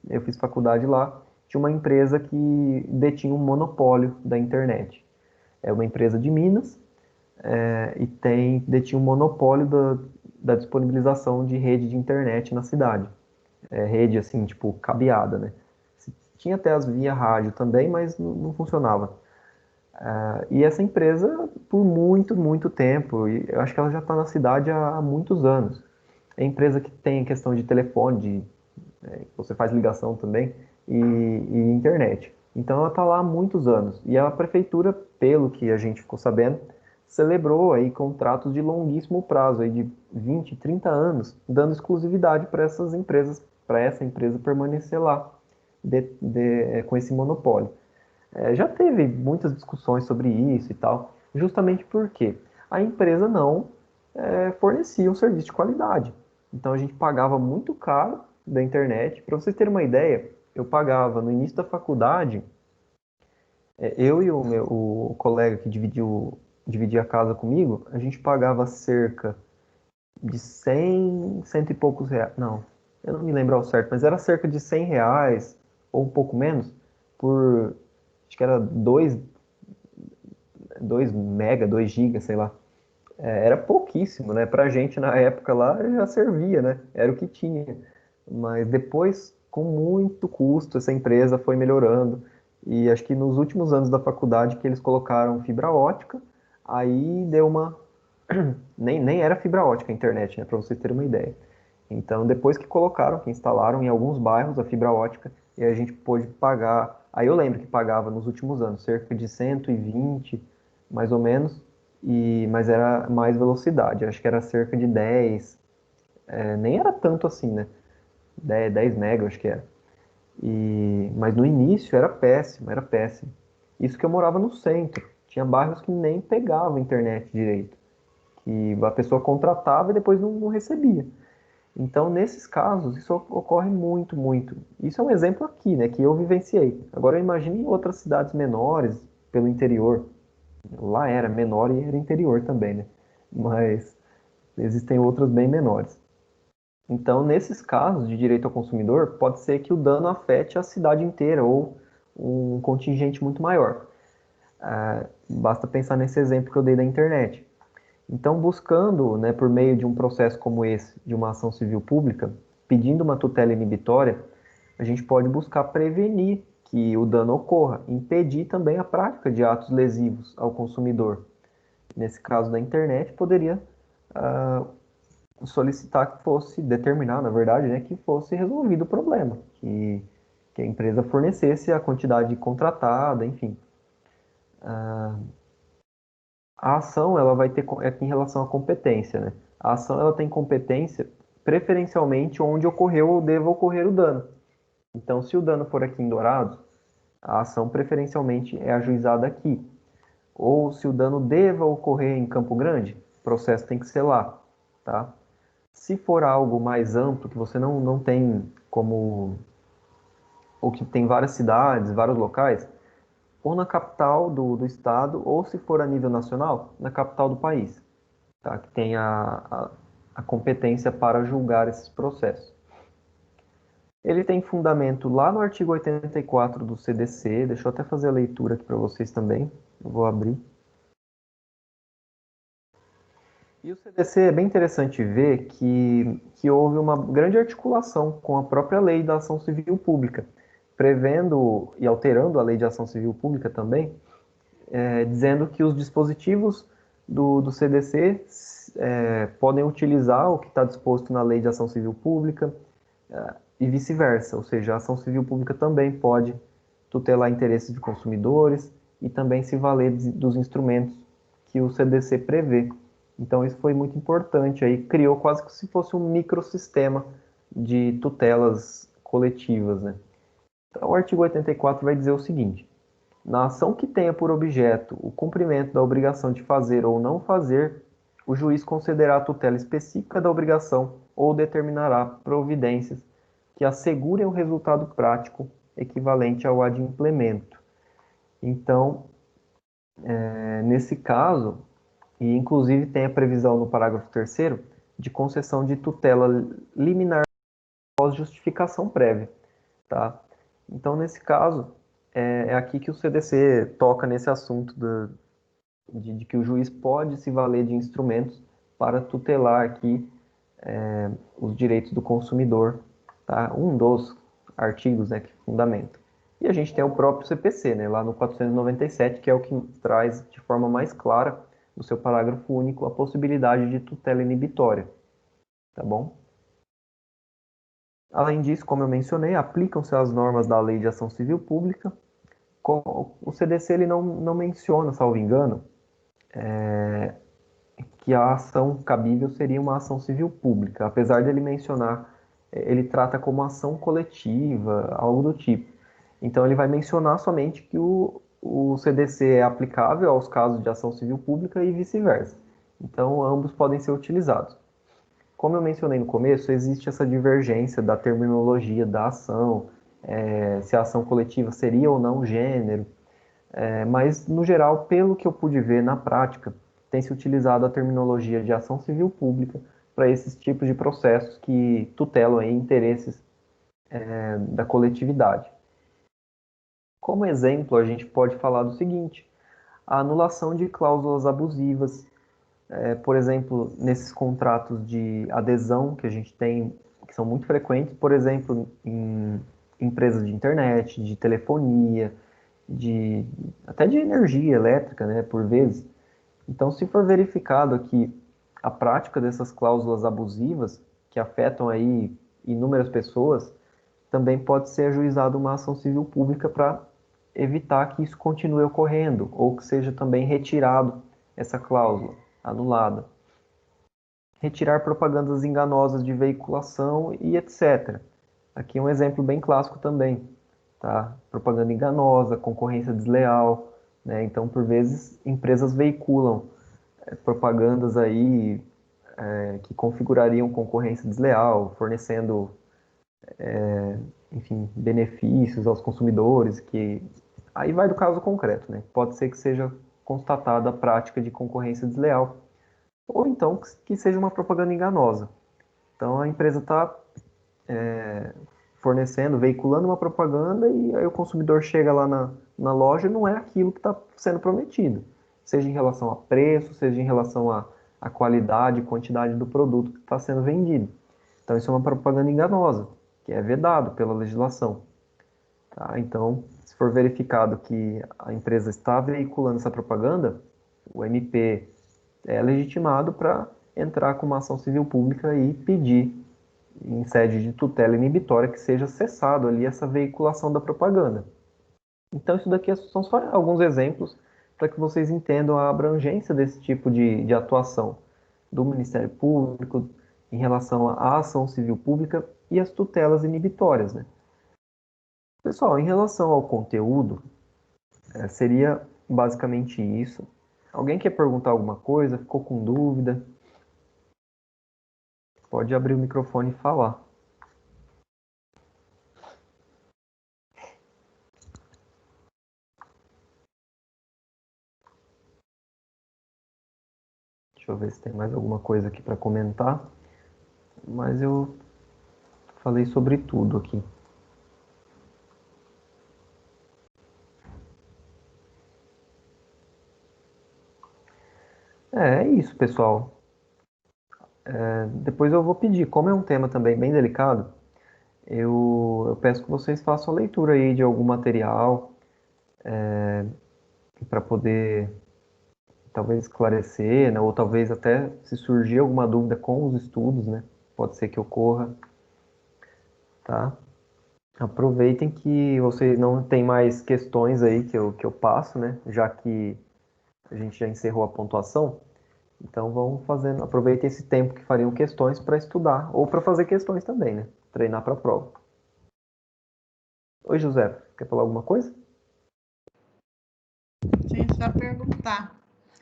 eu fiz faculdade lá, tinha uma empresa que detinha um monopólio da internet. É uma empresa de Minas, e detinha um monopólio da disponibilização de rede de internet na cidade. Rede assim, tipo, cabeada, né? Tinha até as via rádio também, mas não funcionava. E essa empresa, por muito, muito tempo, e eu acho que ela já está na cidade há muitos anos. É a empresa que tem questão de telefone, você faz ligação também, e internet. Então ela está lá há muitos anos. E a prefeitura, pelo que a gente ficou sabendo, celebrou aí contratos de longuíssimo prazo, aí de 20, 30 anos, dando exclusividade para essas empresas, para essa empresa permanecer lá com esse monopólio. Já teve muitas discussões sobre isso e tal, justamente porque a empresa não fornecia um serviço de qualidade. Então a gente pagava muito caro da internet. Para vocês terem uma ideia, eu pagava no início da faculdade, eu e o colega que dividia a casa comigo, a gente pagava cerca de 100, cento e poucos reais. Não, eu não me lembro ao certo, mas era cerca de 100 reais ou um pouco menos por, acho que era 2 mega, 2 gigas, sei lá. Era pouquíssimo, né? Pra gente na época lá já servia, né? Era o que tinha. Mas depois, com muito custo, essa empresa foi melhorando. E acho que nos últimos anos da faculdade que eles colocaram fibra ótica, aí deu uma. Nem era fibra ótica a internet, né? Para vocês terem uma ideia. Então, depois que colocaram, que instalaram em alguns bairros a fibra ótica, e a gente pôde pagar. Aí eu lembro que pagava nos últimos anos cerca de 120, mais ou menos, mas era mais velocidade, acho que era cerca de 10, nem era tanto assim, né? 10 mega, acho que era. Mas no início era péssimo, era péssimo. Isso que eu morava no centro, tinha bairros que nem pegava internet direito, que a pessoa contratava e depois não recebia. Então, nesses casos, isso ocorre muito, muito. Isso é um exemplo aqui, né, que eu vivenciei. Agora, imagine em outras cidades menores, pelo interior. Lá era menor e era interior também, né? Mas existem outras bem menores. Então, nesses casos de direito ao consumidor, pode ser que o dano afete a cidade inteira ou um contingente muito maior. Basta pensar nesse exemplo que eu dei da internet. Então, buscando, né, por meio de um processo como esse, de uma ação civil pública, pedindo uma tutela inibitória, a gente pode buscar prevenir que o dano ocorra, impedir também a prática de atos lesivos ao consumidor. Nesse caso da internet, poderia ah, solicitar que fosse, determinar, na verdade, né, que fosse resolvido o problema, que a empresa fornecesse a quantidade contratada, enfim. A ação, ela vai ter, em relação à competência, né? A ação, ela tem competência preferencialmente onde ocorreu ou deva ocorrer o dano. Então, se o dano for aqui em Dourados, a ação preferencialmente é ajuizada aqui. Ou se o dano deva ocorrer em Campo Grande, o processo tem que ser lá, tá? Se for algo mais amplo, que você não tem como, ou que tem várias cidades, vários locais, ou na capital do estado, ou se for a nível nacional, na capital do país, tá? Que tem a competência para julgar esses processos. Ele tem fundamento lá no artigo 84 do CDC, deixa eu até fazer a leitura aqui para vocês também, eu vou abrir. E o CDC é bem interessante ver que houve uma grande articulação com a própria lei da ação civil pública, prevendo e alterando a lei de ação civil pública também, dizendo que os dispositivos do CDC podem utilizar o que está disposto na lei de ação civil pública e vice-versa, ou seja, a ação civil pública também pode tutelar interesses de consumidores e também se valer dos instrumentos que o CDC prevê. Então isso foi muito importante, aí criou quase que se fosse um microsistema de tutelas coletivas, né? Então, o artigo 84 vai dizer o seguinte: na ação que tenha por objeto o cumprimento da obrigação de fazer ou não fazer, o juiz concederá a tutela específica da obrigação ou determinará providências que assegurem o resultado prático equivalente ao adimplemento. Então, nesse caso, e inclusive tem a previsão no parágrafo 3º de concessão de tutela liminar após justificação prévia, tá? Então, nesse caso, é aqui que o CDC toca nesse assunto de que o juiz pode se valer de instrumentos para tutelar aqui os direitos do consumidor, tá? Um dos artigos, né, que fundamenta. E a gente tem o próprio CPC, né, lá no 497, que é o que traz de forma mais clara, no seu parágrafo único, a possibilidade de tutela inibitória, tá bom? Além disso, como eu mencionei, aplicam-se as normas da Lei de Ação Civil Pública. O CDC ele não menciona, salvo engano, que a ação cabível seria uma ação civil pública, apesar de ele mencionar, ele trata como ação coletiva, algo do tipo. Então ele vai mencionar somente que o CDC é aplicável aos casos de ação civil pública e vice-versa. Então ambos podem ser utilizados. Como eu mencionei no começo, existe essa divergência da terminologia da ação, se a ação coletiva seria ou não gênero, mas, no geral, pelo que eu pude ver na prática, tem se utilizado a terminologia de ação civil pública para esses tipos de processos que tutelam aí interesses da coletividade. Como exemplo, a gente pode falar do seguinte: a anulação de cláusulas abusivas, por exemplo, nesses contratos de adesão que a gente tem, que são muito frequentes, por exemplo, em empresas de internet, de telefonia, até de energia elétrica, né, por vezes. Então, se for verificado aqui a prática dessas cláusulas abusivas, que afetam aí inúmeras pessoas, também pode ser ajuizada uma ação civil pública para evitar que isso continue ocorrendo, ou que seja também retirado essa cláusula, anulada. Retirar propagandas enganosas de veiculação e etc. Aqui é um exemplo bem clássico também, tá? Propaganda enganosa, concorrência desleal, né? Então, por vezes, empresas veiculam propagandas aí que configurariam concorrência desleal, fornecendo, enfim, benefícios aos consumidores, que aí vai do caso concreto, né? Pode ser que seja constatada a prática de concorrência desleal, ou então que seja uma propaganda enganosa. Então, a empresa está fornecendo, veiculando uma propaganda e aí o consumidor chega lá na loja e não é aquilo que está sendo prometido. Seja em relação a preço, seja em relação à qualidade, quantidade do produto que está sendo vendido. Então isso é uma propaganda enganosa, que é vedado pela legislação. Tá? Então, se for verificado que a empresa está veiculando essa propaganda, o MP é legitimado para entrar com uma ação civil pública e pedir em sede de tutela inibitória que seja cessado ali essa veiculação da propaganda. Então isso daqui são só alguns exemplos para que vocês entendam a abrangência desse tipo de atuação do Ministério Público em relação à ação civil pública e as tutelas inibitórias, né? Pessoal, em relação ao conteúdo, seria basicamente isso. Alguém quer perguntar alguma coisa? Ficou com dúvida? Pode abrir o microfone e falar. Deixa eu ver se tem mais alguma coisa aqui para comentar. Mas eu falei sobre tudo aqui. É isso, pessoal. Depois eu vou pedir, como é um tema também bem delicado, eu peço que vocês façam a leitura aí de algum material para poder talvez esclarecer, né? Ou talvez até se surgir alguma dúvida com os estudos, né? Pode ser que ocorra, tá? Aproveitem que vocês não têm mais questões aí que eu passo, né? Já que a gente já encerrou a pontuação. Então vão fazendo, aproveitem esse tempo que fariam questões para estudar, ou para fazer questões também, né? treinar para a prova. Oi, José, quer falar alguma coisa? Sim, só perguntar.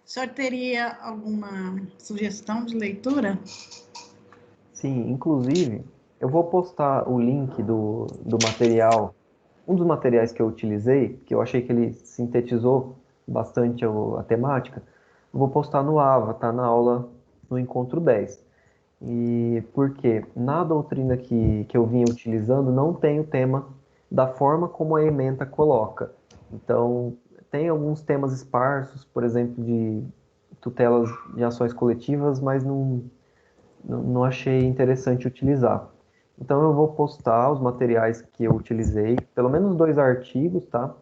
O senhor teria alguma sugestão de leitura? Sim, inclusive, eu vou postar o link do material, um dos materiais que eu utilizei, que eu achei que ele sintetizou bastante a temática, eu vou postar no AVA, tá na aula no Encontro 10. E porque na doutrina que eu vinha utilizando não tem o tema da forma como a ementa coloca. Então, tem alguns temas esparsos, por exemplo, de tutelas de ações coletivas, mas não achei interessante utilizar. Então, eu vou postar os materiais que eu utilizei, pelo menos 2 artigos, tá?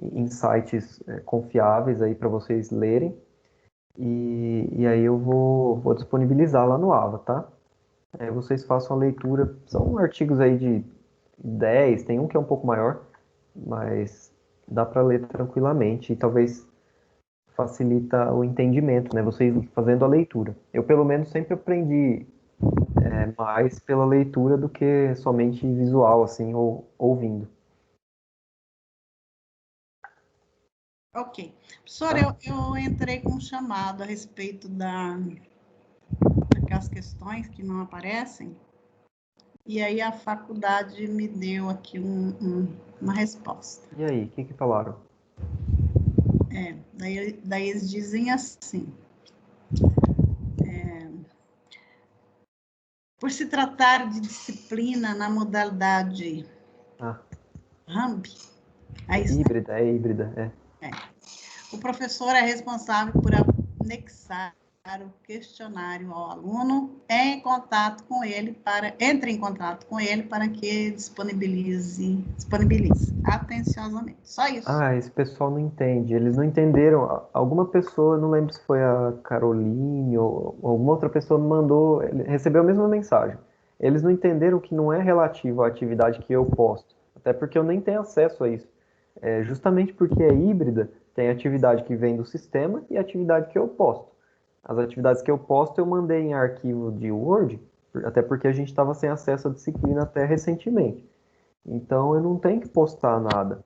Em sites confiáveis aí para vocês lerem. E aí eu vou disponibilizar lá no AVA, tá? Aí vocês façam a leitura. São artigos aí de 10, tem um que é um pouco maior, mas dá para ler tranquilamente e talvez facilita o entendimento, né? Vocês fazendo a leitura. Eu, pelo menos, sempre aprendi mais pela leitura do que somente visual, assim, ou ouvindo. Ok. Professor, Tá? eu entrei com um chamado a respeito daquelas questões que não aparecem, e aí a faculdade me deu aqui uma resposta. E aí, o que falaram? Daí eles dizem assim, por se tratar de disciplina na modalidade Ah, RAMP, é isso, né? híbrida, é. O professor é responsável por anexar o questionário ao aluno, entre em contato com ele para que disponibilize atenciosamente. Só isso. Ah, esse pessoal não entende. Eles não entenderam. Alguma pessoa, não lembro se foi a Caroline ou alguma outra pessoa me mandou, recebeu a mesma mensagem. Eles não entenderam que não é relativo à atividade que eu posto. Até porque eu nem tenho acesso a isso. Justamente porque é híbrida, tem atividade que vem do sistema e atividade que eu posto. As atividades que eu posto eu mandei em arquivo de Word, até porque a gente estava sem acesso à disciplina até recentemente. Então eu não tenho que postar nada.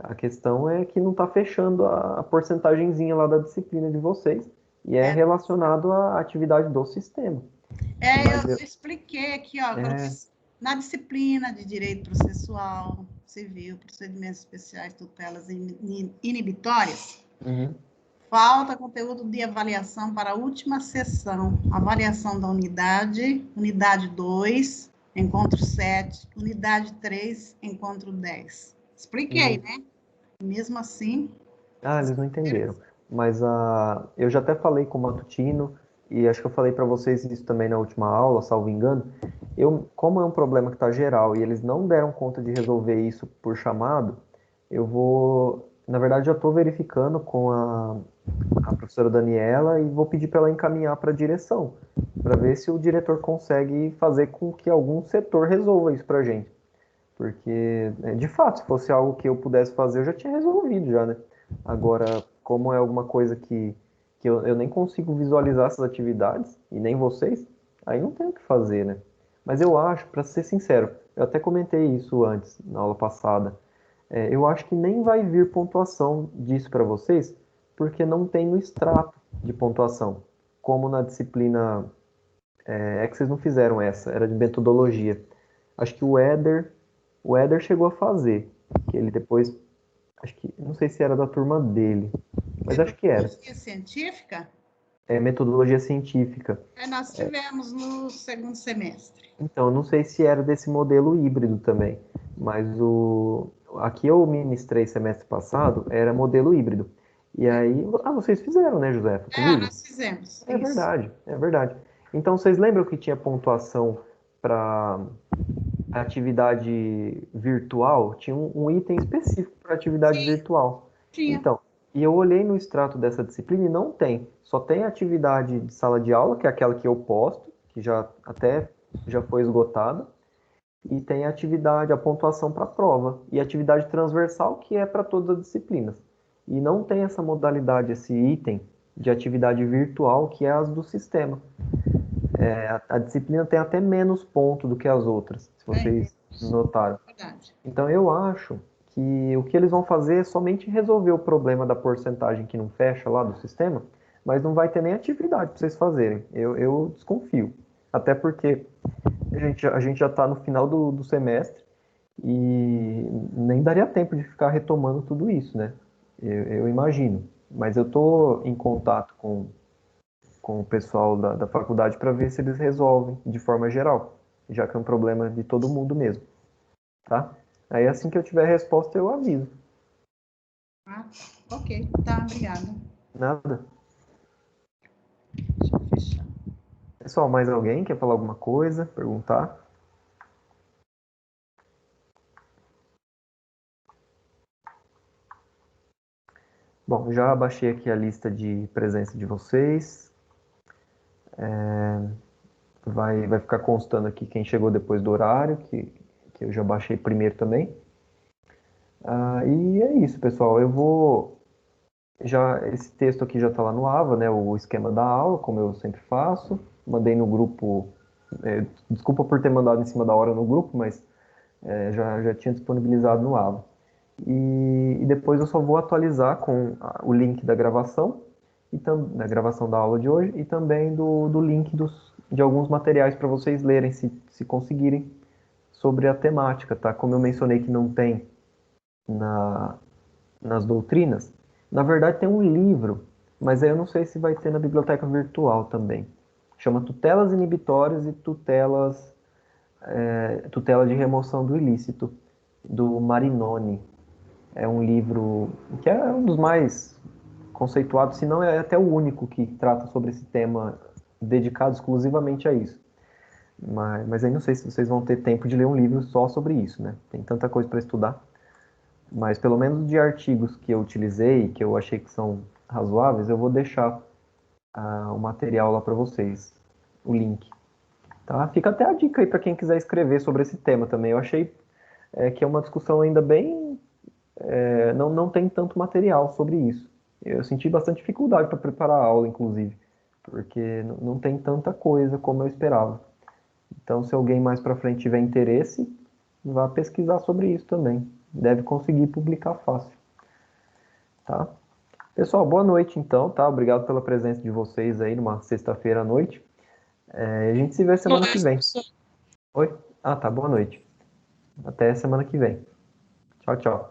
A questão é que não está fechando a porcentagenzinha lá da disciplina de vocês e é relacionado à atividade do sistema. Mas Eu expliquei aqui, ó, coloquei na disciplina de Direito Processual Civil, Procedimentos Especiais, Tutelas Inibitórias, falta conteúdo de avaliação para a última sessão, avaliação da unidade 2, encontro 7, unidade 3, encontro 10. Expliquei, né? Mesmo assim... eles não entenderam. Mas eu já até falei com o Matutino, e acho que eu falei para vocês isso também na última aula, salvo engano. Como é um problema que está geral e eles não deram conta de resolver isso por chamado, eu vou. Na verdade, já estou verificando com a professora Daniela e vou pedir para ela encaminhar para a direção, para ver se o diretor consegue fazer com que algum setor resolva isso para a gente. Porque, de fato, se fosse algo que eu pudesse fazer, eu já tinha resolvido já, né? Agora, como é alguma coisa que eu nem consigo visualizar essas atividades, e nem vocês, aí não tem o que fazer, né? Mas eu acho, para ser sincero, eu até comentei isso antes, na aula passada, eu acho que nem vai vir pontuação disso para vocês, porque não tem no extrato de pontuação, como na disciplina, que vocês não fizeram essa, era de metodologia. Acho que o Éder chegou a fazer, que ele depois, acho que, não sei se era da turma dele, mas acho que era. Metodologia científica? Metodologia científica. Nós tivemos no segundo semestre. Então, eu não sei se era desse modelo híbrido também, mas aqui eu ministrei semestre passado, era modelo híbrido. E aí, vocês fizeram, né, José? Comigo? Nós fizemos. É Isso. verdade, é verdade. Então, vocês lembram que tinha pontuação para atividade virtual? Tinha um item específico para atividade virtual. Tinha. Então, e eu olhei no extrato dessa disciplina e não tem. Só tem atividade de sala de aula, que é aquela que eu posto, que já foi esgotada, e tem a atividade, a pontuação para a prova, e atividade transversal, que é para todas as disciplinas. E não tem essa modalidade, esse item de atividade virtual, que é as do sistema. a disciplina tem até menos ponto do que as outras, se vocês notaram. Verdade. Então, eu acho que o que eles vão fazer é somente resolver o problema da porcentagem que não fecha lá do sistema, mas não vai ter nem atividade para vocês fazerem. Eu desconfio. Até porque a gente já está no final do semestre e nem daria tempo de ficar retomando tudo isso, né? Eu imagino. Mas eu estou em contato com o pessoal da faculdade para ver se eles resolvem de forma geral, já que é um problema de todo mundo mesmo, tá? Aí assim que eu tiver a resposta eu aviso. Ah, ok, tá, obrigada. Nada. Deixa eu fechar. Pessoal, mais alguém quer falar alguma coisa, perguntar? Bom, já baixei aqui a lista de presença de vocês. Vai ficar constando aqui quem chegou depois do horário, que eu já baixei primeiro também. E é isso, pessoal. Esse texto aqui já está lá no AVA, né? O esquema da aula, como eu sempre faço. Mandei no grupo. Desculpa por ter mandado em cima da hora no grupo, mas já tinha disponibilizado no AVA. E depois eu só vou atualizar com o link da gravação, da gravação da aula de hoje, e também do link de alguns materiais para vocês lerem, se conseguirem, sobre a temática, tá? Como eu mencionei que não tem nas doutrinas, na verdade tem um livro, mas aí eu não sei se vai ter na biblioteca virtual também. Chama Tutelas Inibitórias e Tutela de Remoção do Ilícito, do Marinoni. É um livro que é um dos mais conceituados, se não é até o único que trata sobre esse tema dedicado exclusivamente a isso. Mas aí não sei se vocês vão ter tempo de ler um livro só sobre isso, né? Tem tanta coisa para estudar. Mas pelo menos de artigos que eu utilizei, que eu achei que são razoáveis, eu vou deixar o material lá para vocês, o link. Tá? Fica até a dica aí para quem quiser escrever sobre esse tema também. Eu achei que é uma discussão ainda bem... não tem tanto material sobre isso. Eu senti bastante dificuldade para preparar a aula, inclusive, porque não tem tanta coisa como eu esperava. Então, se alguém mais para frente tiver interesse, vá pesquisar sobre isso também. Deve conseguir publicar fácil. Tá? Pessoal, boa noite então, tá? Obrigado pela presença de vocês aí numa sexta-feira à noite. A gente se vê semana que vem. Oi? Ah, tá. Boa noite. Até semana que vem. Tchau, tchau.